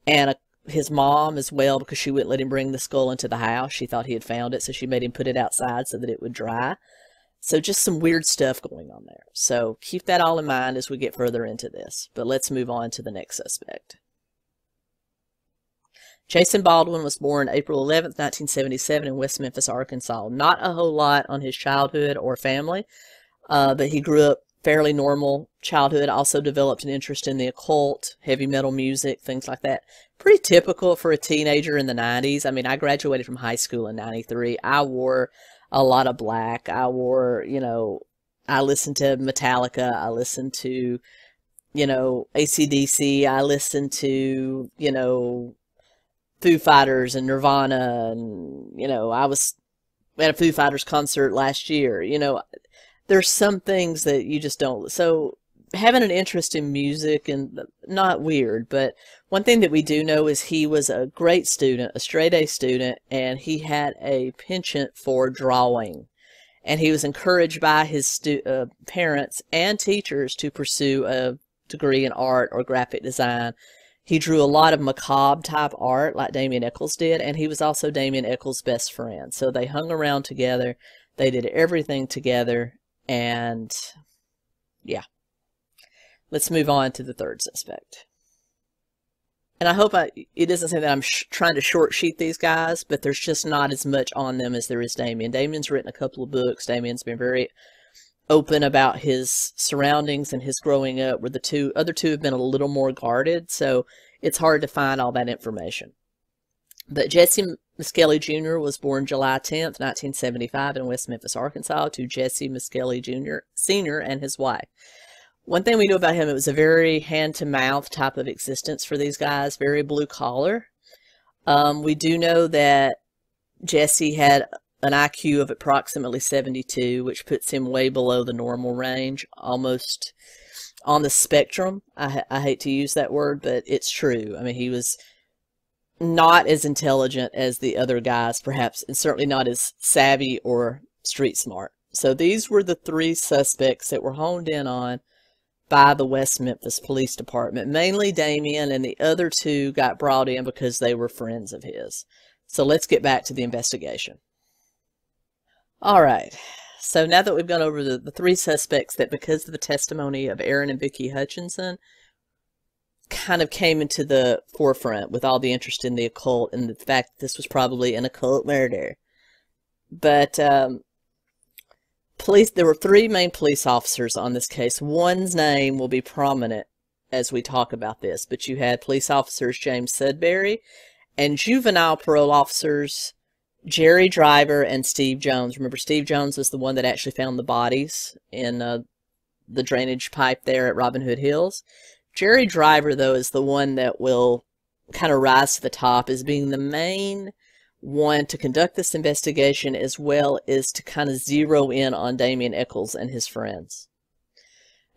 and his mom as well, because she wouldn't let him bring the skull into the house. She thought he had found it, so she made him put it outside so that it would dry. So just some weird stuff going on there. So keep that all in mind as we get further into this. But let's move on to the next suspect. Jason Baldwin was born April 11th, 1977 in West Memphis, Arkansas. Not a whole lot on his childhood or family, but he grew up fairly normal childhood. Also developed an interest in the occult, heavy metal music, things like that. Pretty typical for a teenager in the 90s. I mean, I graduated from high school in 93. I wore a lot of black. I wore, you know, I listened to Metallica. I listened to, you know, AC/DC. I listened to, you know, Foo Fighters and Nirvana. And, you know, I was at a Foo Fighters concert last year. You know, there's some things that you just don't. So having an interest in music, and not weird, but one thing that we do know is he was a great student, a straight A student, and he had a penchant for drawing. And he was encouraged by his parents and teachers to pursue a degree in art or graphic design. He drew a lot of macabre type art like Damien Echols did, and he was also Damien Echols' best friend. So they hung around together. They did everything together, and yeah. Let's move on to the third suspect. And I hope it doesn't say that I'm trying to short sheet these guys, but there's just not as much on them as there is Damien. Damien's written a couple of books. Damien's been very open about his surroundings and his growing up, where the other two have been a little more guarded, so it's hard to find all that information. But Jesse Misskelley Jr. was born July 10th, 1975 in West Memphis, Arkansas, to Jesse Misskelley Jr. Sr. and his wife. One thing we know about him, it was a very hand-to-mouth type of existence for these guys, very blue-collar. We do know that Jesse had an IQ of approximately 72, which puts him way below the normal range, almost on the spectrum. I hate to use that word, but it's true. I mean, he was not as intelligent as the other guys, perhaps, and certainly not as savvy or street smart. So these were the three suspects that were honed in on by the West Memphis Police Department. Mainly Damien, and the other two got brought in because they were friends of his. So let's get back to the investigation. All right. So now that we've gone over the three suspects that, because of the testimony of Aaron and Vicki Hutchinson, kind of came into the forefront with all the interest in the occult and the fact that this was probably an occult murder. But there were three main police officers on this case. One's name will be prominent as we talk about this, but you had police officers James Sudbury and juvenile parole officers Jerry Driver and Steve Jones. Remember, Steve Jones was the one that actually found the bodies in the drainage pipe there at Robinhood Hills. Jerry Driver, though, is the one that will kind of rise to the top as being the main one to conduct this investigation, as well as to kind of zero in on Damien Echols and his friends.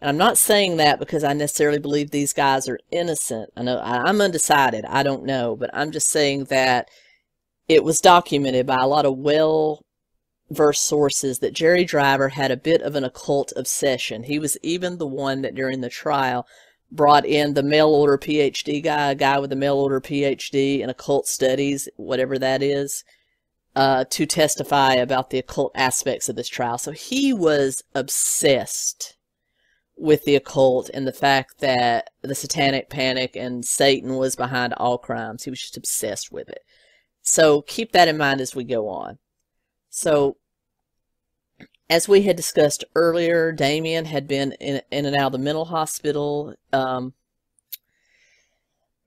And I'm not saying that because I necessarily believe these guys are innocent. I know I'm undecided. I don't know. But I'm just saying that it was documented by a lot of well-versed sources that Jerry Driver had a bit of an occult obsession. He was even the one that during the trial brought in the mail-order PhD guy, a guy with a mail-order PhD in occult studies, whatever that is, to testify about the occult aspects of this trial. So he was obsessed with the occult and the fact that the satanic panic and Satan was behind all crimes. He was just obsessed with it. So keep that in mind as we go on. So as we had discussed earlier, Damien had been in and out of the mental hospital.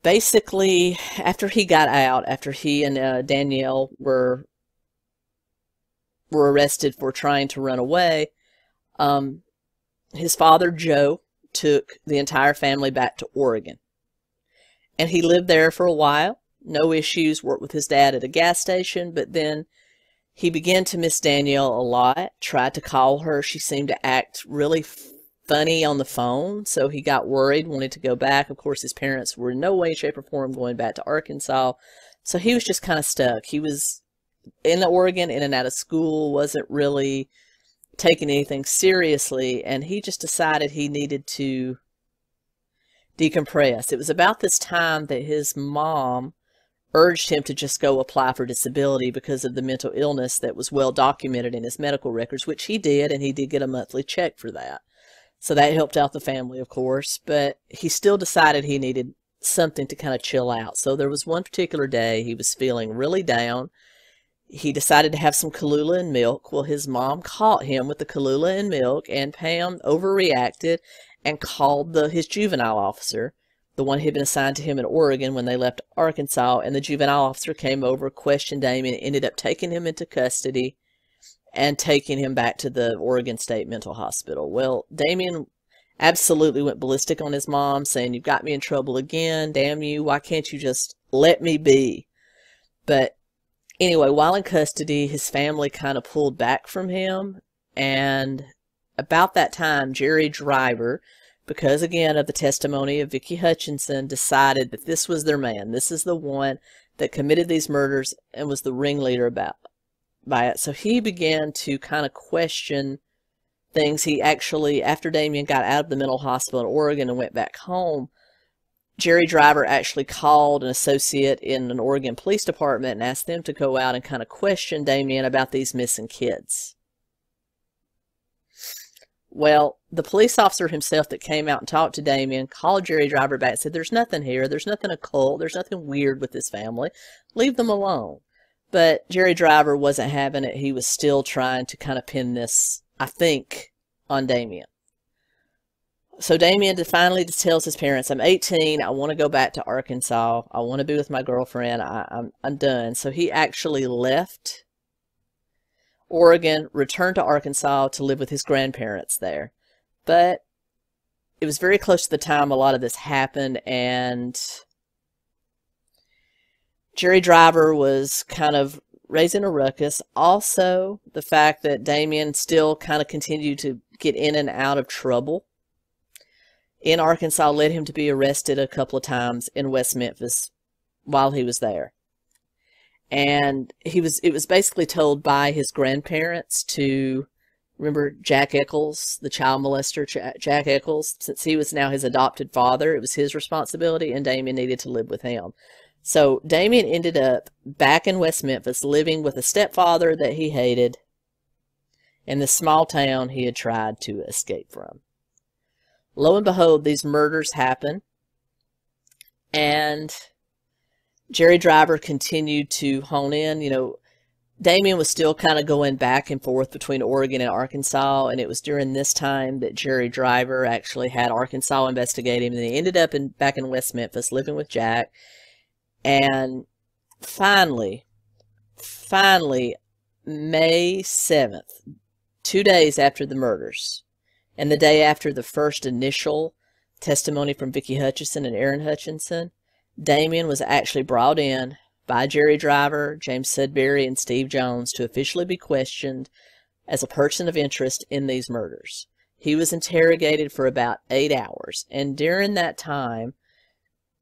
Basically, after he got out, after he and Danielle were arrested for trying to run away, his father, Joe, took the entire family back to Oregon. And he lived there for a while. No issues, worked with his dad at a gas station, but then he began to miss Danielle a lot, tried to call her. She seemed to act really funny on the phone, so he got worried, wanted to go back. Of course, his parents were in no way, shape, or form going back to Arkansas, so he was just kind of stuck. He was in Oregon, in and out of school, wasn't really taking anything seriously, and he just decided he needed to decompress. It was about this time that his mom urged him to just go apply for disability because of the mental illness that was well documented in his medical records, which he did, and he did get a monthly check for that. So that helped out the family, of course, but he still decided he needed something to kind of chill out. So there was one particular day he was feeling really down. He decided to have some Kahlua and milk. Well, his mom caught him with the Kahlua and milk, and Pam overreacted and called his juvenile officer, the one who had been assigned to him in Oregon when they left Arkansas, and the juvenile officer came over, questioned Damien, ended up taking him into custody and taking him back to the Oregon State Mental Hospital. Well, Damien absolutely went ballistic on his mom, saying, "You've got me in trouble again, damn you, why can't you just let me be?" But anyway, while in custody, his family kind of pulled back from him, and about that time, Jerry Driver, because again of the testimony of Vicki Hutchinson, decided that this was their man. This is the one that committed these murders and was the ringleader by it. So he began to kind of question things. He actually, after Damien got out of the mental hospital in Oregon and went back home, Jerry Driver actually called an associate in an Oregon police department and asked them to go out and kind of question Damien about these missing kids. Well, the police officer himself that came out and talked to Damien called Jerry Driver back and said, "There's nothing here. There's nothing occult. There's nothing weird with this family. Leave them alone." But Jerry Driver wasn't having it. He was still trying to kind of pin this, I think, on Damien. So Damien finally just tells his parents, "I'm 18. I want to go back to Arkansas. I want to be with my girlfriend. I'm done." So he actually left Oregon, returned to Arkansas to live with his grandparents there. But it was very close to the time a lot of this happened, and Jerry Driver was kind of raising a ruckus. Also, the fact that Damien still kind of continued to get in and out of trouble in Arkansas led him to be arrested a couple of times in West Memphis while he was there. And it was basically told by his grandparents to, remember Jack Eccles, the child molester, Jack Eccles, since he was now his adopted father, it was his responsibility, and Damien needed to live with him. So Damien ended up back in West Memphis living with a stepfather that he hated in the small town he had tried to escape from. Lo and behold, these murders happen, and Jerry Driver continued to hone in. Damien was still kind of going back and forth between Oregon and Arkansas, and it was during this time that Jerry Driver actually had Arkansas investigate him, and he ended up back in West Memphis living with Jack. And finally, May 7th, 2 days after the murders, and the day after the first initial testimony from Vicki Hutchinson and Aaron Hutchinson, Damien was actually brought in by Jerry Driver, James Sudbury, and Steve Jones to officially be questioned as a person of interest in these murders. He was interrogated for about 8 hours, and during that time,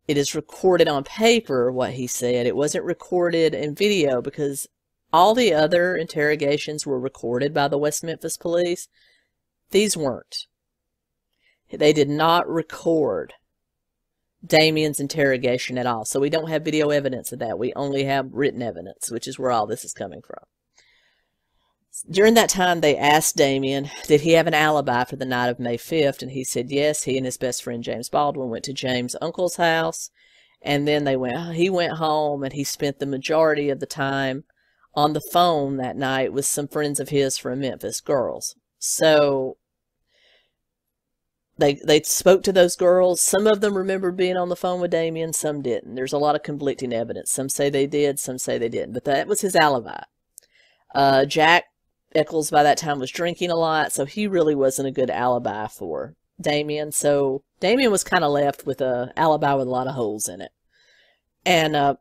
it is recorded on paper what he said. It wasn't recorded in video because all the other interrogations were recorded by the West Memphis police. These weren't. They did not record Damien's interrogation at all. So we don't have video evidence of that. We only have written evidence, which is where all this is coming from. During that time, they asked Damien, did he have an alibi for the night of May 5th? And he said yes. He and his best friend James Baldwin went to James' uncle's house. And then he went home, and he spent the majority of the time on the phone that night with some friends of his from Memphis, girls. So they spoke to those girls. Some of them remembered being on the phone with Damien, some didn't. There's a lot of conflicting evidence. Some say they did, some say they didn't. But that was his alibi. Jack 𝐜𝐚𝐬 by that time was drinking a lot, so he really wasn't a good alibi for Damien. So Damien was kind of left with an alibi with a lot of holes in it. And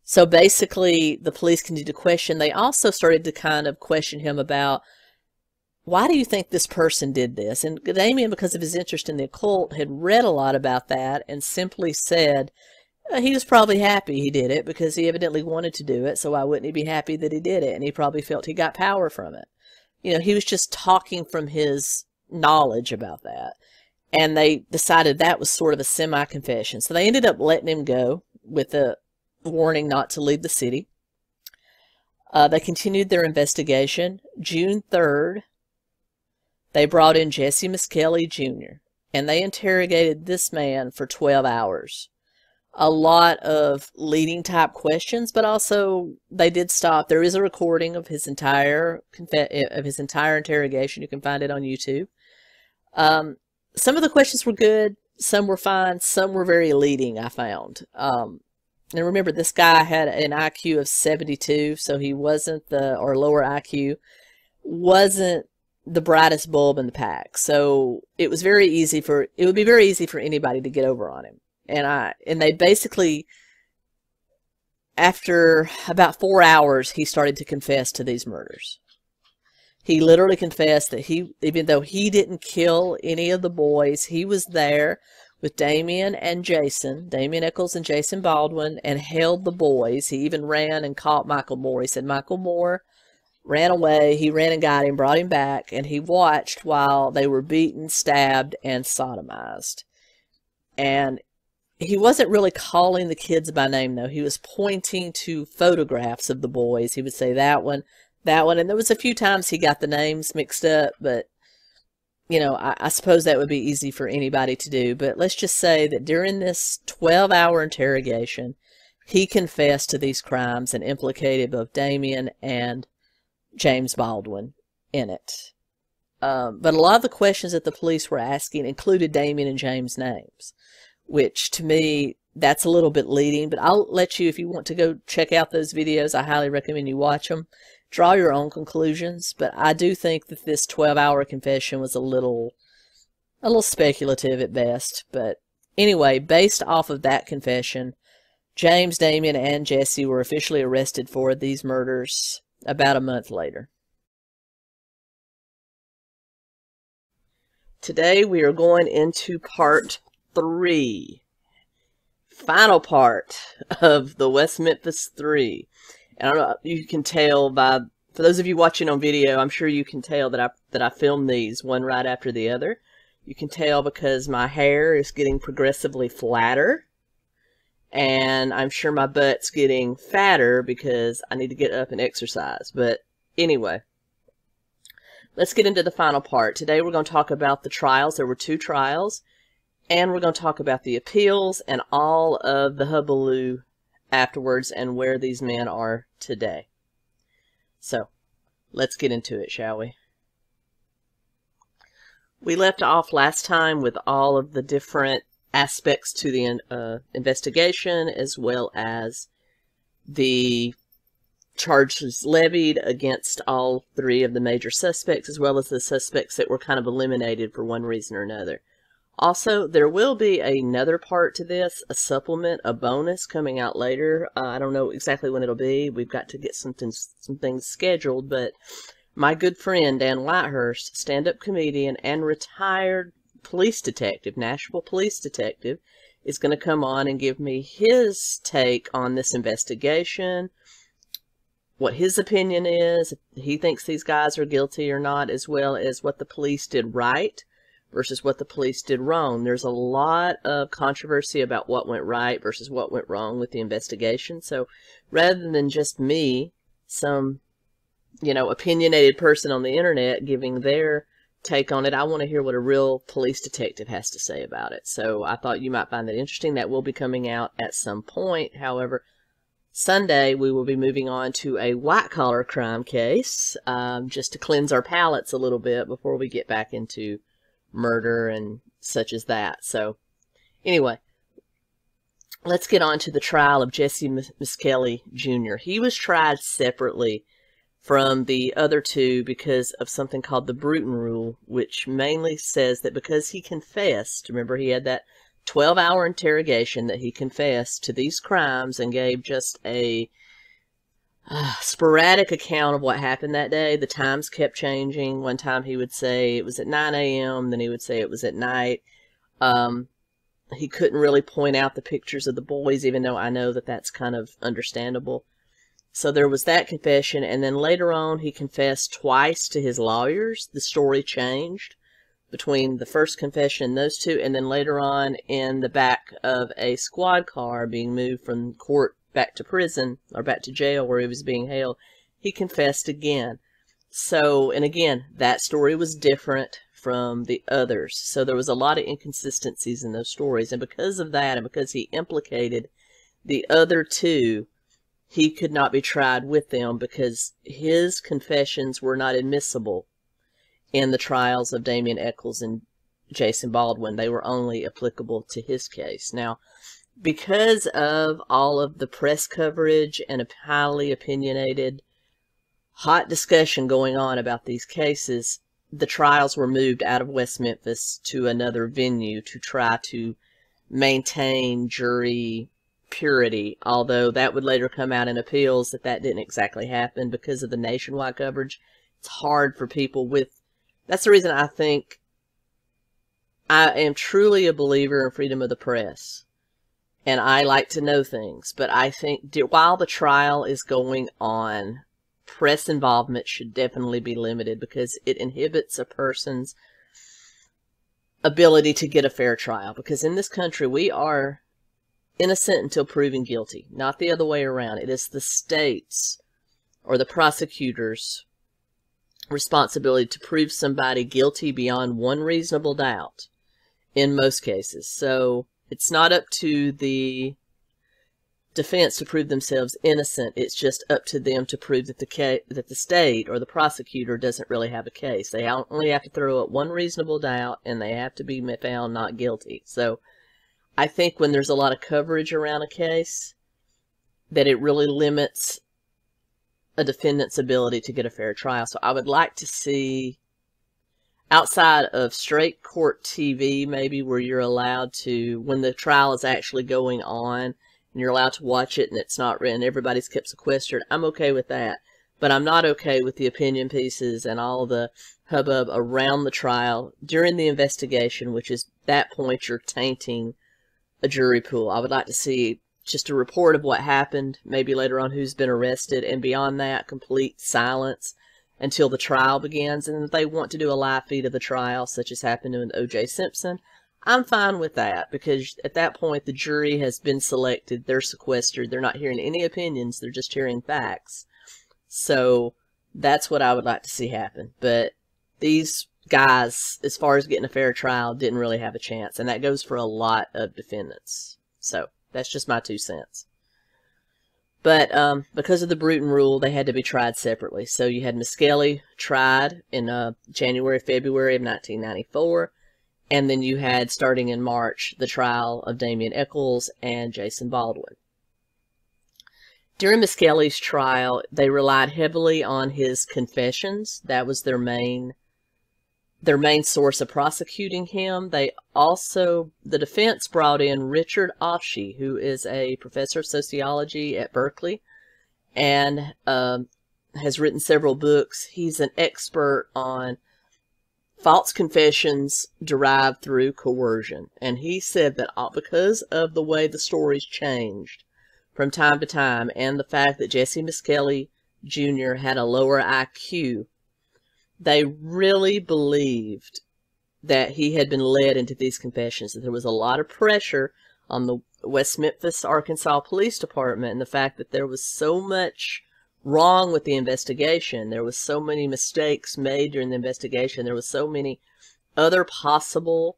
so basically the police continued to question. They also started to kind of question him about, why do you think this person did this? And Damien, because of his interest in the occult, had read a lot about that and simply said he was probably happy he did it because he evidently wanted to do it, so why wouldn't he be happy that he did it? And he probably felt he got power from it. He was just talking from his knowledge about that. And they decided that was sort of a semi-confession. So they ended up letting him go with a warning not to leave the city. They continued their investigation. June 3rd, they brought in Jesse Miskelly Jr., and they interrogated this man for 12 hours. A lot of leading type questions, but also they did stop. There is a recording of his entire interrogation. You can find it on YouTube. Some of the questions were good, some were fine, some were very leading, I found. And remember, this guy had an IQ of 72, so he wasn't or lower IQ, wasn't the brightest bulb in the pack. So it would be very easy for anybody to get over on him. And they basically, after about 4 hours, he started to confess to these murders. He literally confessed that even though he didn't kill any of the boys, he was there with Damien and Jason, Damien 𝐜𝐚𝐬 and Jason Baldwin, and held the boys. He even ran and caught Michael Moore. He said Michael Moore ran away. He ran and got him, brought him back, and he watched while they were beaten, stabbed, and sodomized. And he wasn't really calling the kids by name, though. He was pointing to photographs of the boys. He would say that one, and there was a few times he got the names mixed up, but, I suppose that would be easy for anybody to do. But let's just say that during this 12-hour interrogation, he confessed to these crimes and implicated both Damien and James Baldwin in it. But a lot of the questions that the police were asking included Damien and James' names, which to me, that's a little bit leading. But I'll let you, if you want to go check out those videos, I highly recommend you watch them. Draw your own conclusions. But I do think that this 12-hour confession was a little speculative at best. But anyway, based off of that confession, James, Damien, and Jesse were officially arrested for these murders about a month later. Today we are going into part 3, final part of the West Memphis 3. And I don't know, you can tell by, for those of you watching on video, I'm sure you can tell that I filmed these one right after the other. You can tell because my hair is getting progressively flatter. and I'm sure my butt's getting fatter because I need to get up and exercise. But anyway, let's get into the final part. Today we're going to talk about the trials. There were 2 trials, and we're going to talk about the appeals and all of the hullabaloo afterwards and where these men are today. So let's get into it, shall we? We left off last time with all of the different aspects to the investigation, as well as the charges levied against all 3 of the major suspects, as well as the suspects that were kind of eliminated for one reason or another. Also, there will be another part to this, a supplement, a bonus coming out later. I don't know exactly when it'll be. We've got to get some things scheduled, but my good friend Dan Whitehurst, stand-up comedian and retired police detective, Nashville police detective, is going to come on and give me his take on this investigation, what his opinion is, if he thinks these guys are guilty or not, as well as what the police did right versus what the police did wrong. There's a lot of controversy about what went right versus what went wrong with the investigation. So rather than just me, some opinionated person on the internet giving their take on it, I want to hear what a real police detective has to say about it. So I thought you might find that interesting. That will be coming out at some point. However, Sunday we will be moving on to a white-collar crime case, just to cleanse our palates a little bit before we get back into murder and such as that. So anyway, let's get on to the trial of Jesse Misskelley Jr. He was tried separately from the other 2 because of something called the Bruton Rule, which mainly says that because he confessed, remember he had that 12-hour interrogation, that he confessed to these crimes and gave just a sporadic account of what happened that day. The times kept changing. One time he would say it was at 9 a.m., then he would say it was at night. He couldn't really point out the pictures of the boys, even though I know that that's kind of understandable. So there was that confession, and then later on he confessed twice to his lawyers. The story changed between the first confession and those 2, and then later on in the back of a squad car being moved from court back to prison, or back to jail where he was being held, he confessed again. So, and again, that story was different from the others. So there was a lot of inconsistencies in those stories, and because of that, and because he implicated the other 2, he could not be tried with them because his confessions were not admissible in the trials of Damien Echols and Jason Baldwin. They were only applicable to his case. Now, because of all of the press coverage and a highly opinionated, hot discussion going on about these cases, the trials were moved out of West Memphis to another venue to try to maintain jury purity, although that would later come out in appeals that didn't exactly happen because of the nationwide coverage. It's hard for people with... That's the reason I think I am truly a believer in freedom of the press, and I like to know things, but I think while the trial is going on, press involvement should definitely be limited because it inhibits a person's ability to get a fair trial. Because in this country, we are innocent until proven guilty, not the other way around. It is the state's or the prosecutor's responsibility to prove somebody guilty beyond one reasonable doubt in most cases. So it's not up to the defense to prove themselves innocent. It's just up to them to prove that the state or the prosecutor doesn't really have a case. They only have to throw up one reasonable doubt, and they have to be found not guilty. So I think when there's a lot of coverage around a case, that it really limits a defendant's ability to get a fair trial. So I would like to see, outside of straight court TV, maybe, where you're allowed to, when the trial is actually going on, and you're allowed to watch it and it's not written, everybody's kept sequestered, I'm okay with that. But I'm not okay with the opinion pieces and all the hubbub around the trial during the investigation, which is, at that point, you're tainting a jury pool. I would like to see just a report of what happened, maybe later on who's been arrested, and beyond that, complete silence until the trial begins. And if they want to do a live feed of the trial, such as happened with O.J. Simpson, I'm fine with that, because at that point the jury has been selected, they're sequestered, they're not hearing any opinions, they're just hearing facts. So that's what I would like to see happen. But these guys, as far as getting a fair trial, didn't really have a chance, and that goes for a lot of defendants. So that's just my 2 cents. But because of the Bruton rule, they had to be tried separately. So you had 𝐲𝐿𝐬 tried in January, February of 1994. And then you had, starting in March, the trial of Damien Echols and Jason Baldwin. During 𝐲𝐿𝐬's trial, they relied heavily on his confessions. That was their main source of prosecuting him. They also, the defense brought in Richard 𝐜𝐚𝐬, who is a professor of sociology at Berkeley and has written several books. He's an expert on false confessions derived through coercion. And he said that because of the way the stories changed from time to time and the fact that Jesse Misskelley Jr. had a lower IQ, they really believed that he had been led into these confessions, that there was a lot of pressure on the West Memphis, Arkansas Police Department, and the fact that there was so much wrong with the investigation. There was so many mistakes made during the investigation. There was so many other possible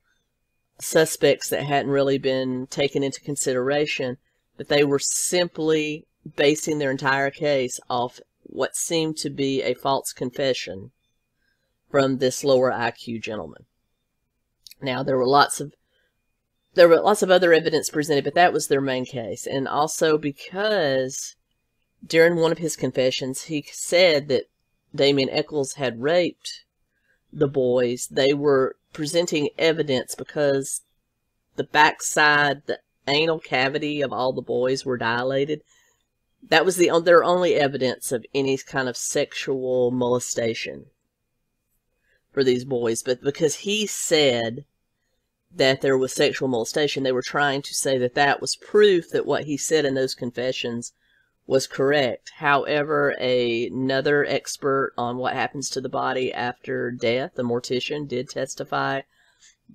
suspects that hadn't really been taken into consideration, that they were simply basing their entire case off what seemed to be a false confession from this lower IQ gentleman. Now, there were lots of other evidence presented, but that was their main case. And also because during one of his confessions, he said that Damien Echols had raped the boys. They were presenting evidence because the backside, the anal cavity of all the boys were dilated. That was their only evidence of any kind of sexual molestation for these boys. But because he said that there was sexual molestation, they were trying to say that that was proof that what he said in those confessions was correct. However, another expert on what happens to the body after death, a mortician, did testify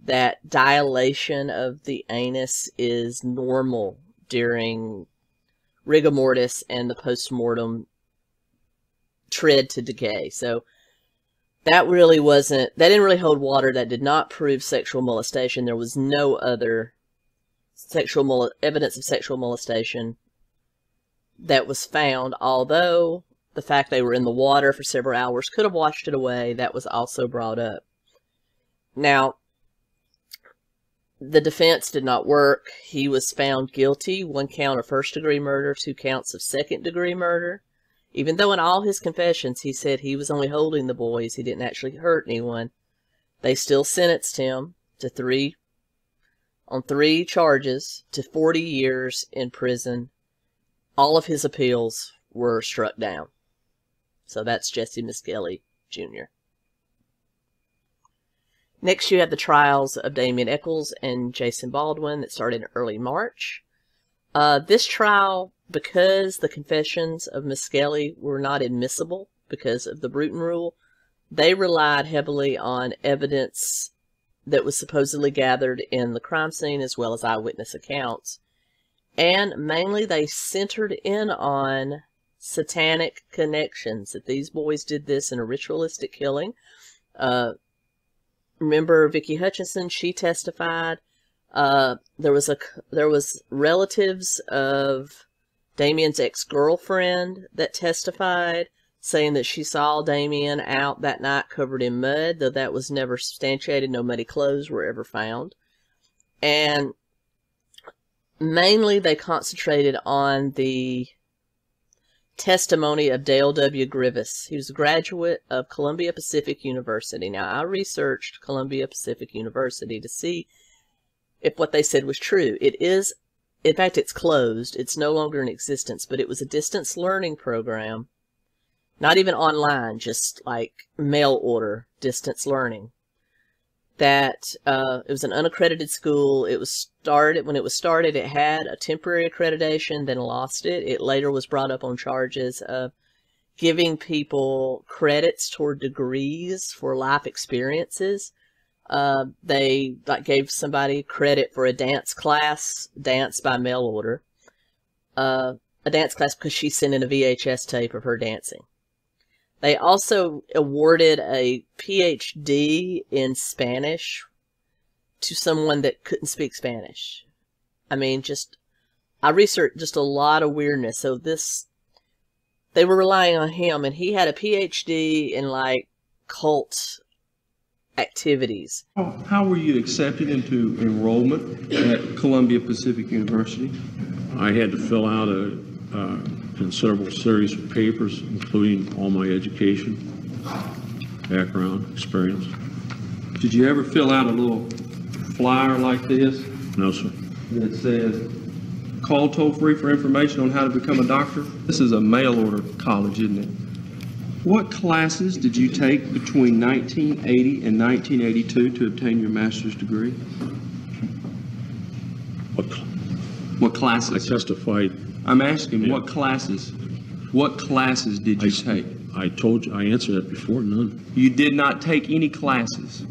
that dilation of the anus is normal during rigor mortis and the post-mortem tread to decay. So that really wasn't, that didn't really hold water. That did not prove sexual molestation. There was no other evidence of sexual molestation that was found, although the fact they were in the water for several hours could have washed it away. That was also brought up. Now, the defense did not work. He was found guilty, 1 count of first-degree murder, 2 counts of second-degree murder. Even though in all his confessions he said he was only holding the boys, he didn't actually hurt anyone, they still sentenced him to 3 charges to 40 years in prison. All of his appeals were struck down. So that's Jesse Misskelley Jr. Next, you have the trials of Damien Echols and Jason Baldwin that started in early March. This trial, because the confessions of Misskelley were not admissible because of the Bruton rule, they relied heavily on evidence that was supposedly gathered in the crime scene as well as eyewitness accounts. And mainly they centered in on satanic connections, that these boys did this in a ritualistic killing. Remember Vicki Hutchinson, she testified. There was relatives of Damien's ex-girlfriend that testified, saying that she saw Damien out that night covered in mud, though that was never substantiated. No muddy clothes were ever found. And mainly they concentrated on the testimony of Dale W. Grievous. He was a graduate of Columbia Pacific University. Now, I researched Columbia Pacific University to see if what they said was true. It is, in fact, it's closed. It's no longer in existence, but it was a distance learning program. Not even online, just like mail order distance learning. That it was an unaccredited school. It was started, when it was started, it had a temporary accreditation, then lost it. It later was brought up on charges of giving people credits toward degrees for life experiences. They gave somebody credit for a dance class, dance by mail order, a dance class because she sent in a VHS tape of her dancing. They also awarded a PhD in Spanish to someone that couldn't speak Spanish. I mean, I researched just a lot of weirdness. So they were relying on him, and he had a PhD in cult activities. How were you accepted into enrollment at Columbia Pacific University? I had to fill out a considerable series of papers, including all my education, background, experience. Did you ever fill out a little flyer like this No, sir. that says, call toll-free for information on how to become a doctor? This is a mail-order college, isn't it? What classes did you take between 1980 and 1982 to obtain your master's degree? What classes? I testified. I'm asking, Yeah. what classes? What classes did you take? I told you, I answered that before, none. You did not take any classes.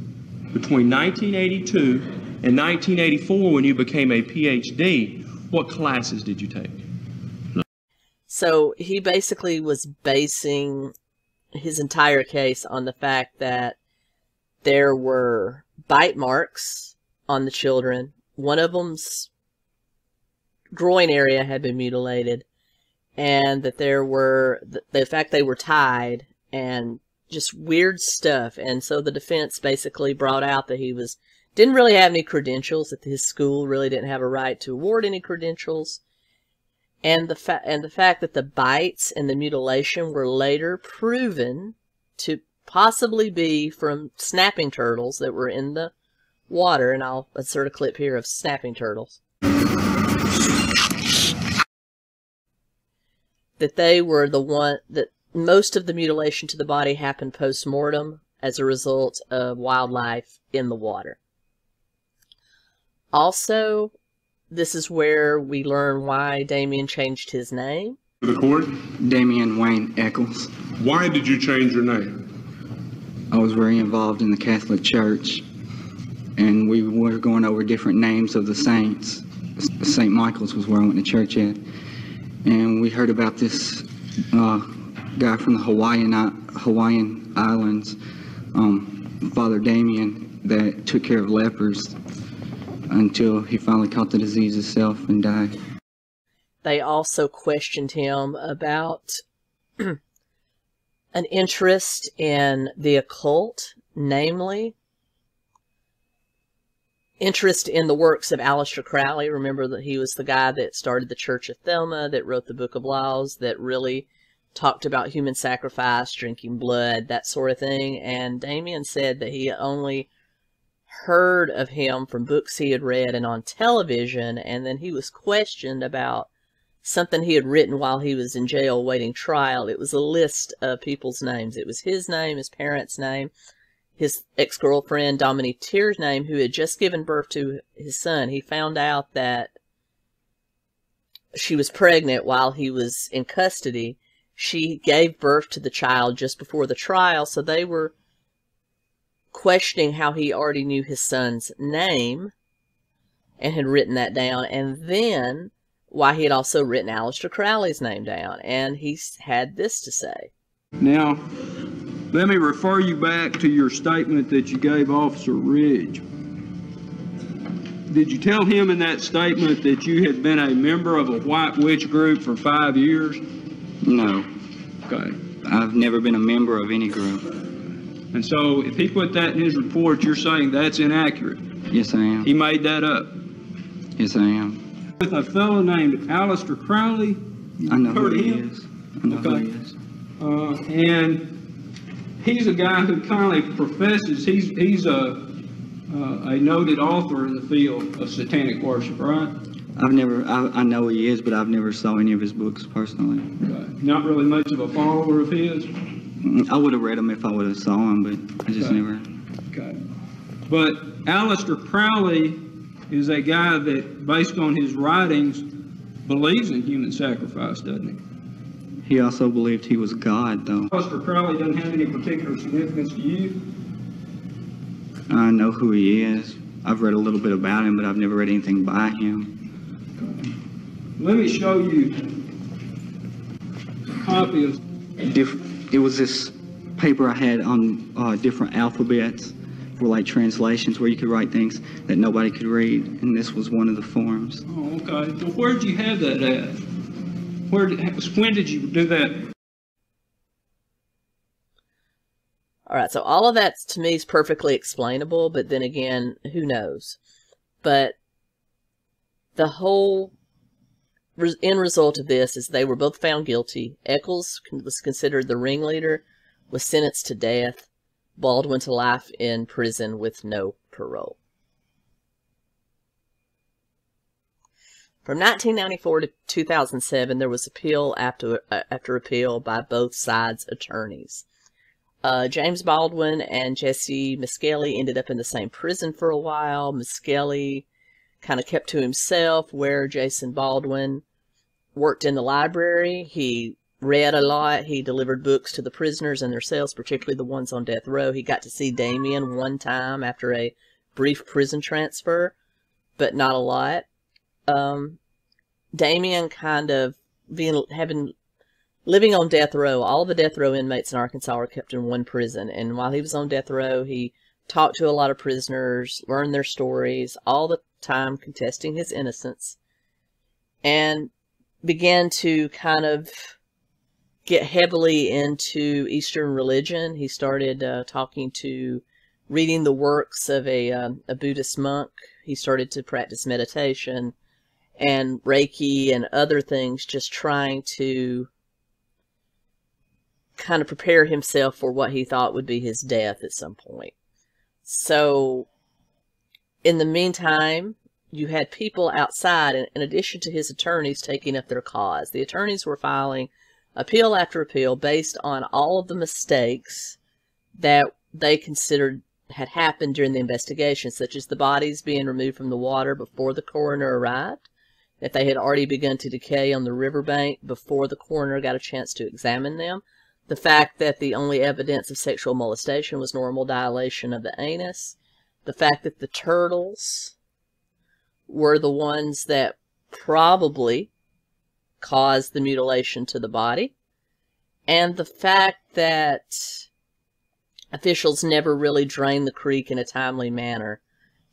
Between 1982 and 1984, when you became a PhD, what classes did you take? So he basically was basing his entire case on the fact that there were bite marks on the children. One of them's groin area had been mutilated, and that there were the fact they were tied, and just weird stuff. And so the defense basically brought out that he didn't really have any credentials, that his school really didn't have a right to award any credentials, and the fact that the bites and the mutilation were later proven to possibly be from snapping turtles that were in the water. And I'll insert a clip here of snapping turtles. That they were that most of the mutilation to the body happened post-mortem as a result of wildlife in the water. Also, this is where we learn why Damien changed his name. The court? Damien Wayne Eccles. Why did you change your name? I was very involved in the Catholic Church, and we were going over different names of the saints. St. Michael's was where I went to church at. And we heard about this guy from the Hawaiian Islands, Father Damien, that took care of lepers until he finally caught the disease himself and died. They also questioned him about an interest in the occult, namely interest in the works of Aleister Crowley. Remember that he was the guy that started the Church of Thelma, that wrote the Book of Laws, that really talked about human sacrifice, drinking blood, that sort of thing. And Damien said that he only heard of him from books he had read and on television, and then he was questioned about something he had written while he was in jail waiting trial. It was a list of people's names. It was his name, his parents' name, his ex-girlfriend Dominique Tier's name, who had just given birth to his son. He found out that she was pregnant while he was in custody. She gave birth to the child just before the trial, so they were questioning how he already knew his son's name and had written that down, and then why he had also written Aleister Crowley's name down. And he had this to say. Now, let me refer you back to your statement that you gave Officer Ridge. Did you tell him in that statement that you had been a member of a white witch group for 5 years? No. Okay. I've never been a member of any group. And so if he put that in his report, you're saying that's inaccurate? Yes, I am. He made that up? Yes, I am. With a fellow named Aleister Crowley? I know who Heard of he him? is. I know who Okay. he is. And he's a guy who kind of professes, he's a noted author in the field of satanic worship, right? I know he is, but I've never saw any of his books personally. Not really much of a follower of his? I would have read them if I would have saw them, but I just never. Okay. But Aleister Crowley is a guy that, based on his writings, believes in human sacrifice, doesn't he? He also believed he was God, though. Aleister Crowley doesn't have any particular significance to you? I know who he is. I've read a little bit about him, but I've never read anything by him. Let me show you a copy of... It was this paper I had on different alphabets for like translations where you could write things that nobody could read, and this was one of the forms. Oh, okay. Well, where did you have that at? When did you do that? All right, so all of that to me is perfectly explainable, but then again, who knows? But the whole end result of this is they were both found guilty. 𝐜𝐚𝐬 was considered the ringleader, was sentenced to death. Baldwin to life in prison with no parole. From 1994 to 2007, there was appeal after appeal by both sides' attorneys. James Baldwin and Jesse 𝐜𝐚𝐬 ended up in the same prison for a while. 𝐜𝐚𝐬 kind of kept to himself, where Jason Baldwin worked in the library. He read a lot. He delivered books to the prisoners in their cells, particularly the ones on death row. He got to see Damien one time after a brief prison transfer, but not a lot. Damien kind of living on death row. All the death row inmates in Arkansas were kept in one prison, and while he was on death row, he talked to a lot of prisoners, learned their stories, all the time contesting his innocence, and began to kind of get heavily into Eastern religion. He started reading the works of a Buddhist monk. He started to practice meditation and Reiki and other things, just trying to kind of prepare himself for what he thought would be his death at some point. So in the meantime, you had people outside, in addition to his attorneys, taking up their cause. The attorneys were filing appeal after appeal based on all of the mistakes that they considered had happened during the investigation, such as the bodies being removed from the water before the coroner arrived, that they had already begun to decay on the riverbank before the coroner got a chance to examine them, the fact that the only evidence of sexual molestation was normal dilation of the anus, the fact that the turtles were the ones that probably caused the mutilation to the body, and the fact that officials never really drained the creek in a timely manner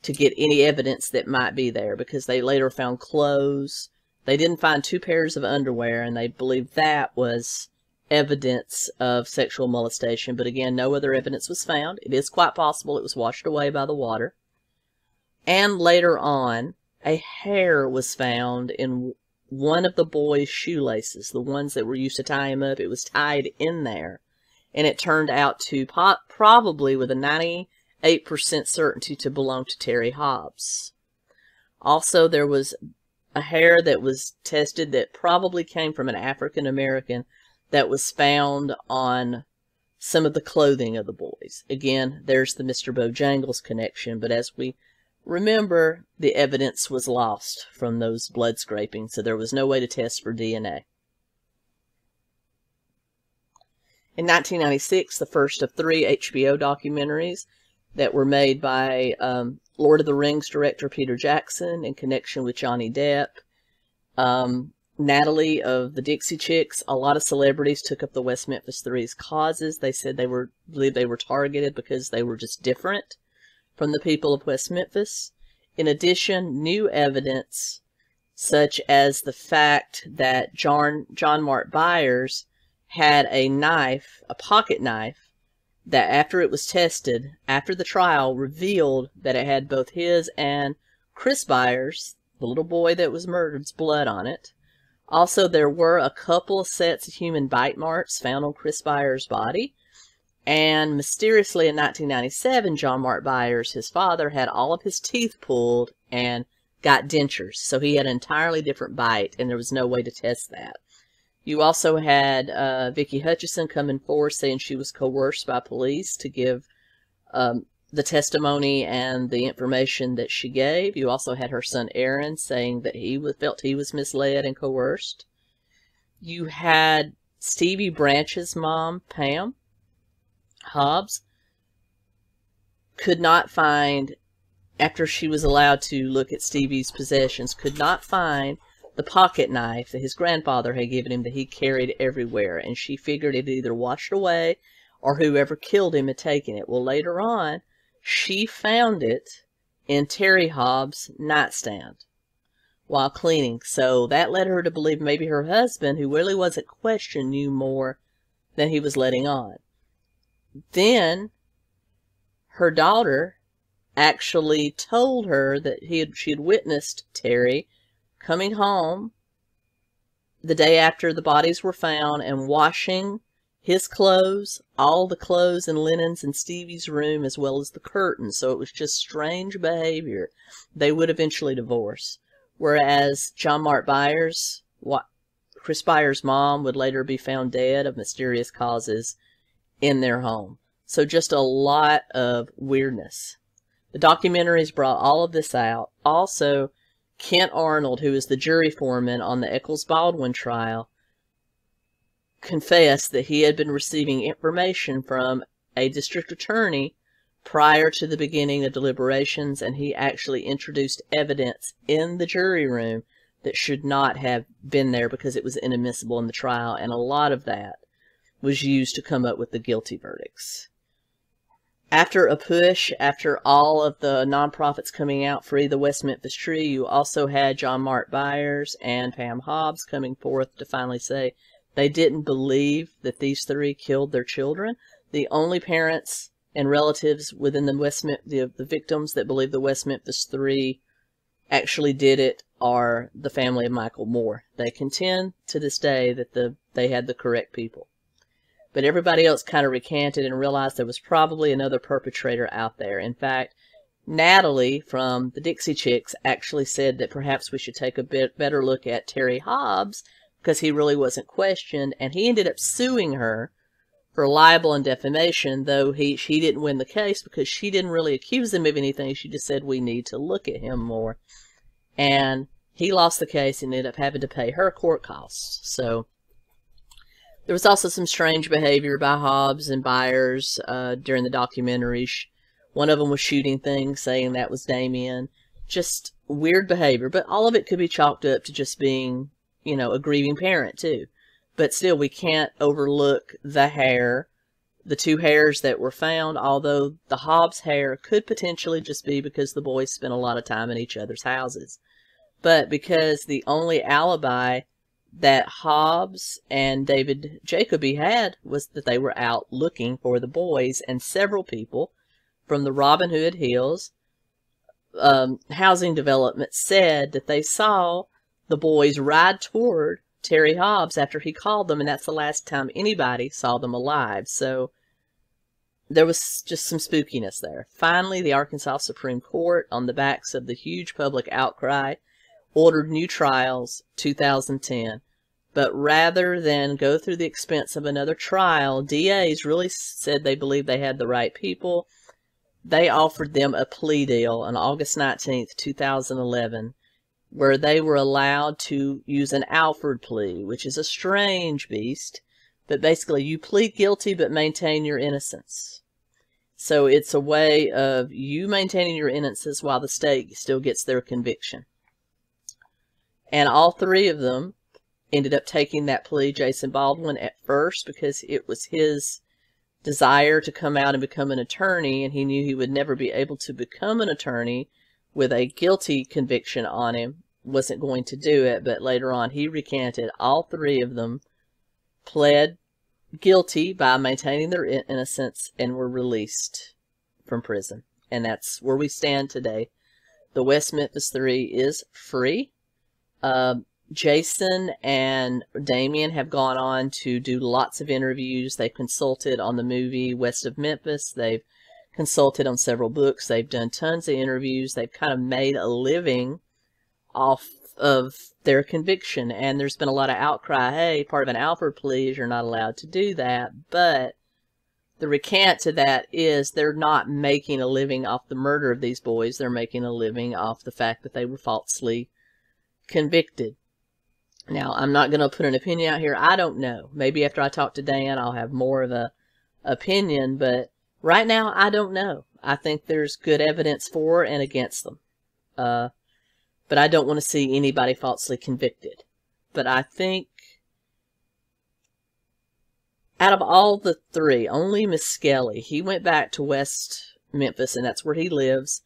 to get any evidence that might be there, because they later found clothes. They didn't find 2 pairs of underwear, and they believed that was evidence of sexual molestation. But again, no other evidence was found. It is quite possible it was washed away by the water. And later on, a hair was found in one of the boys' shoelaces, the ones that were used to tie him up. It was tied in there, and it turned out to probably with a 98% certainty to belong to Terry Hobbs. Also, there was a hair that was tested that probably came from an African American that was found on some of the clothing of the boys. Again, there's the Mr. Bojangles connection, but as we remember, the evidence was lost from those blood scrapings, so there was no way to test for DNA. In 1996, the first of 3 HBO documentaries that were made by Lord of the Rings director Peter Jackson in connection with Johnny Depp, Natalie of the Dixie Chicks. A lot of celebrities took up the West Memphis 3's causes. They said believed they were targeted because they were just different from the people of West Memphis. In addition, new evidence, such as the fact that John Mark Byers had a knife, a pocket knife, that after it was tested, after the trial, revealed that it had both his and Chris Byers, the little boy that was murdered's, blood on it. Also, there were a couple of sets of human bite marks found on Chris Byers' body. And mysteriously in 1997, John Mark Byers, his father, had all of his teeth pulled and got dentures. So he had an entirely different bite, and there was no way to test that. You also had Vicki Hutchison coming forward saying she was coerced by police to give the testimony and the information that she gave. You also had her son Aaron saying that he felt he was misled and coerced. You had Stevie Branch's mom, Pam Hobbs, could not find, after she was allowed to look at Stevie's possessions, could not find the pocket knife that his grandfather had given him that he carried everywhere. And she figured it either washed away or whoever killed him had taken it. Well, later on, she found it in Terry Hobbs' nightstand while cleaning. So that led her to believe maybe her husband, who really wasn't questioned, knew more than he was letting on. Then her daughter actually told her that she had witnessed Terry coming home the day after the bodies were found and washing his clothes, all the clothes and linens in Stevie's room, as well as the curtains. So it was just strange behavior. They would eventually divorce. Whereas John Mark Byers, Chris Byers' mom, would later be found dead of mysterious causes in their home. So just a lot of weirdness. The documentaries brought all of this out. Also, Kent Arnold, who is the jury foreman on the Eccles-Baldwin trial, confessed that he had been receiving information from a district attorney prior to the beginning of deliberations, and he actually introduced evidence in the jury room that should not have been there because it was inadmissible in the trial, and a lot of that was used to come up with the guilty verdicts. After a push, after all of the nonprofits coming out, Free the West Memphis Tree, you also had John Mark Byers and Pam Hobbs coming forth to finally say they didn't believe that these three killed their children. The only parents and relatives within the victims that believe the West Memphis Three actually did it are the family of Michael Moore. They contend to this day that they had the correct people. But everybody else kind of recanted and realized there was probably another perpetrator out there. In fact, Natalie from the Dixie Chicks actually said that perhaps we should take a bit better look at Terry Hobbs because he really wasn't questioned, and he ended up suing her for libel and defamation, though she didn't win the case because she didn't really accuse him of anything. She just said we need to look at him more. And he lost the case and ended up having to pay her court costs. So there was also some strange behavior by Hobbs and Byers during the documentary. One of them was shooting things, saying that was Damien. Just weird behavior, but all of it could be chalked up to just being, you know, a grieving parent too. But still, we can't overlook the hair, the two hairs that were found, although the Hobbs hair could potentially just be because the boys spent a lot of time in each other's houses. But because the only alibi that Hobbs and David Jacoby had was that they were out looking for the boys, and several people from the Robinhood Hills housing development said that they saw the boys ride toward Terry Hobbs after he called them, and that's the last time anybody saw them alive. So there was just some spookiness there. Finally, the Arkansas Supreme Court, on the backs of the huge public outcry, ordered new trials 2010. But rather than go through the expense of another trial, DAs really said they believed they had the right people. They offered them a plea deal on August 19th, 2011, where they were allowed to use an Alford plea, which is a strange beast. But basically, you plead guilty but maintain your innocence. So it's a way of you maintaining your innocence while the state still gets their conviction. And all three of them ended up taking that plea. Jason Baldwin at first, because it was his desire to come out and become an attorney, and he knew he would never be able to become an attorney with a guilty conviction on him, wasn't going to do it. But later on, he recanted. All three of them pled guilty by maintaining their innocence and were released from prison. And that's where we stand today. The West Memphis Three is free. Jason and Damien have gone on to do lots of interviews. They've consulted on the movie West of Memphis. They've consulted on several books. They've done tons of interviews. They've kind of made a living off of their conviction. And there's been a lot of outcry, hey, part of an Alford plea is you're not allowed to do that. But the recant to that is they're not making a living off the murder of these boys. They're making a living off the fact that they were falsely convicted. Now, I'm not going to put an opinion out here. I don't know. Maybe after I talk to Dan, I'll have more of a opinion, but Right now, I don't know. I think there's good evidence for and against them. But I don't want to see anybody falsely convicted. But I think out of all the three, only 𝐼𝐸, he went back to West Memphis, and that's where he lives.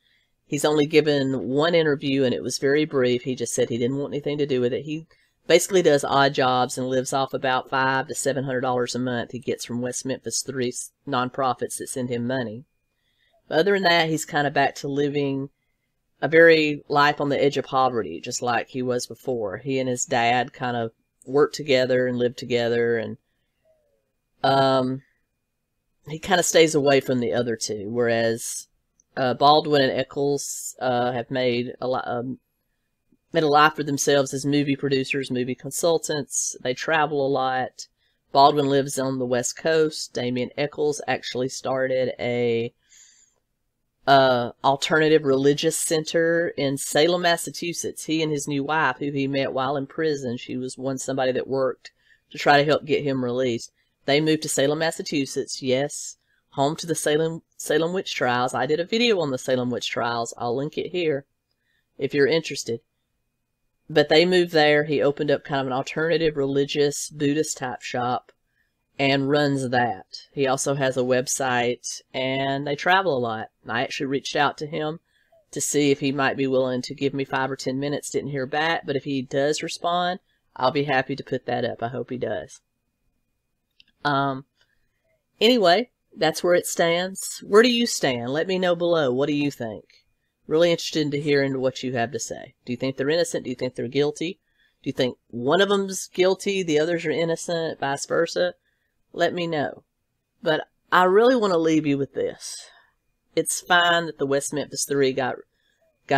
He's only given one interview, and it was very brief. He just said he didn't want anything to do with it. He basically does odd jobs and lives off about $500 to $700 a month he gets from West Memphis 3 nonprofits that send him money. But other than that, he's kind of back to living a very life on the edge of poverty, just like he was before. He and his dad kind of worked together and lived together, and he kind of stays away from the other two, whereas Baldwin and 𝐲𝐚𝐬𝐞 have made a life for themselves as movie producers, movie consultants. They travel a lot. Baldwin lives on the West Coast. Damien 𝐲𝐚𝐬𝐞 actually started a alternative religious center in Salem, Massachusetts. He and his new wife, who he met while in prison, she was somebody that worked to try to help get him released. They moved to Salem, Massachusetts. Yes, home to the Salem witch trials. I did a video on the Salem witch trials. I'll link it here if you're interested. But they moved there. He opened up kind of an alternative religious Buddhist type shop and runs that. He also has a website, and they travel a lot. I actually reached out to him to see if he might be willing to give me 5 or 10 minutes. Didn't hear back, but if he does respond, I'll be happy to put that up. I hope he does. Anyway, that's where it stands. Where do you stand? Let me know below. What do you think? Really interested to hearing what you have to say. Do you think they're innocent? Do you think they're guilty? Do you think one of them's guilty, the others are innocent, vice versa? Let me know. But I really want to leave you with this. It's fine that the West Memphis 3 got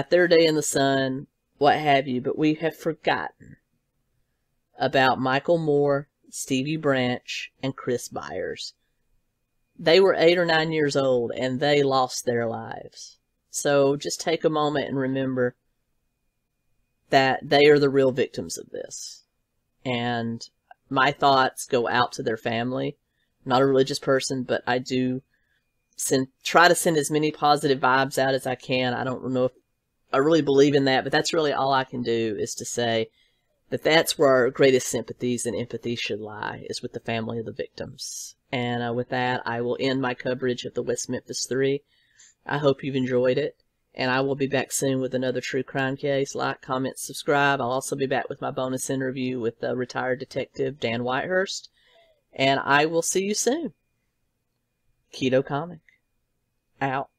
their day in the sun, what have you, but we have forgotten about Michael Moore, Stevie Branch, and Chris Byers. They were 8 or 9 years old, and they lost their lives. So just take a moment and remember that they are the real victims of this. And my thoughts go out to their family. I'm not a religious person, but I do try to send as many positive vibes out as I can. I don't know if I really believe in that, but that's really all I can do, is to say that that's where our greatest sympathies and empathy should lie, is with the family of the victims. And with that, I will end my coverage of the West Memphis 3. I hope you've enjoyed it, and I will be back soon with another true crime case. Like, comment, subscribe. I'll also be back with my bonus interview with retired detective Dan Whitehurst, and I will see you soon. Keto Comic out.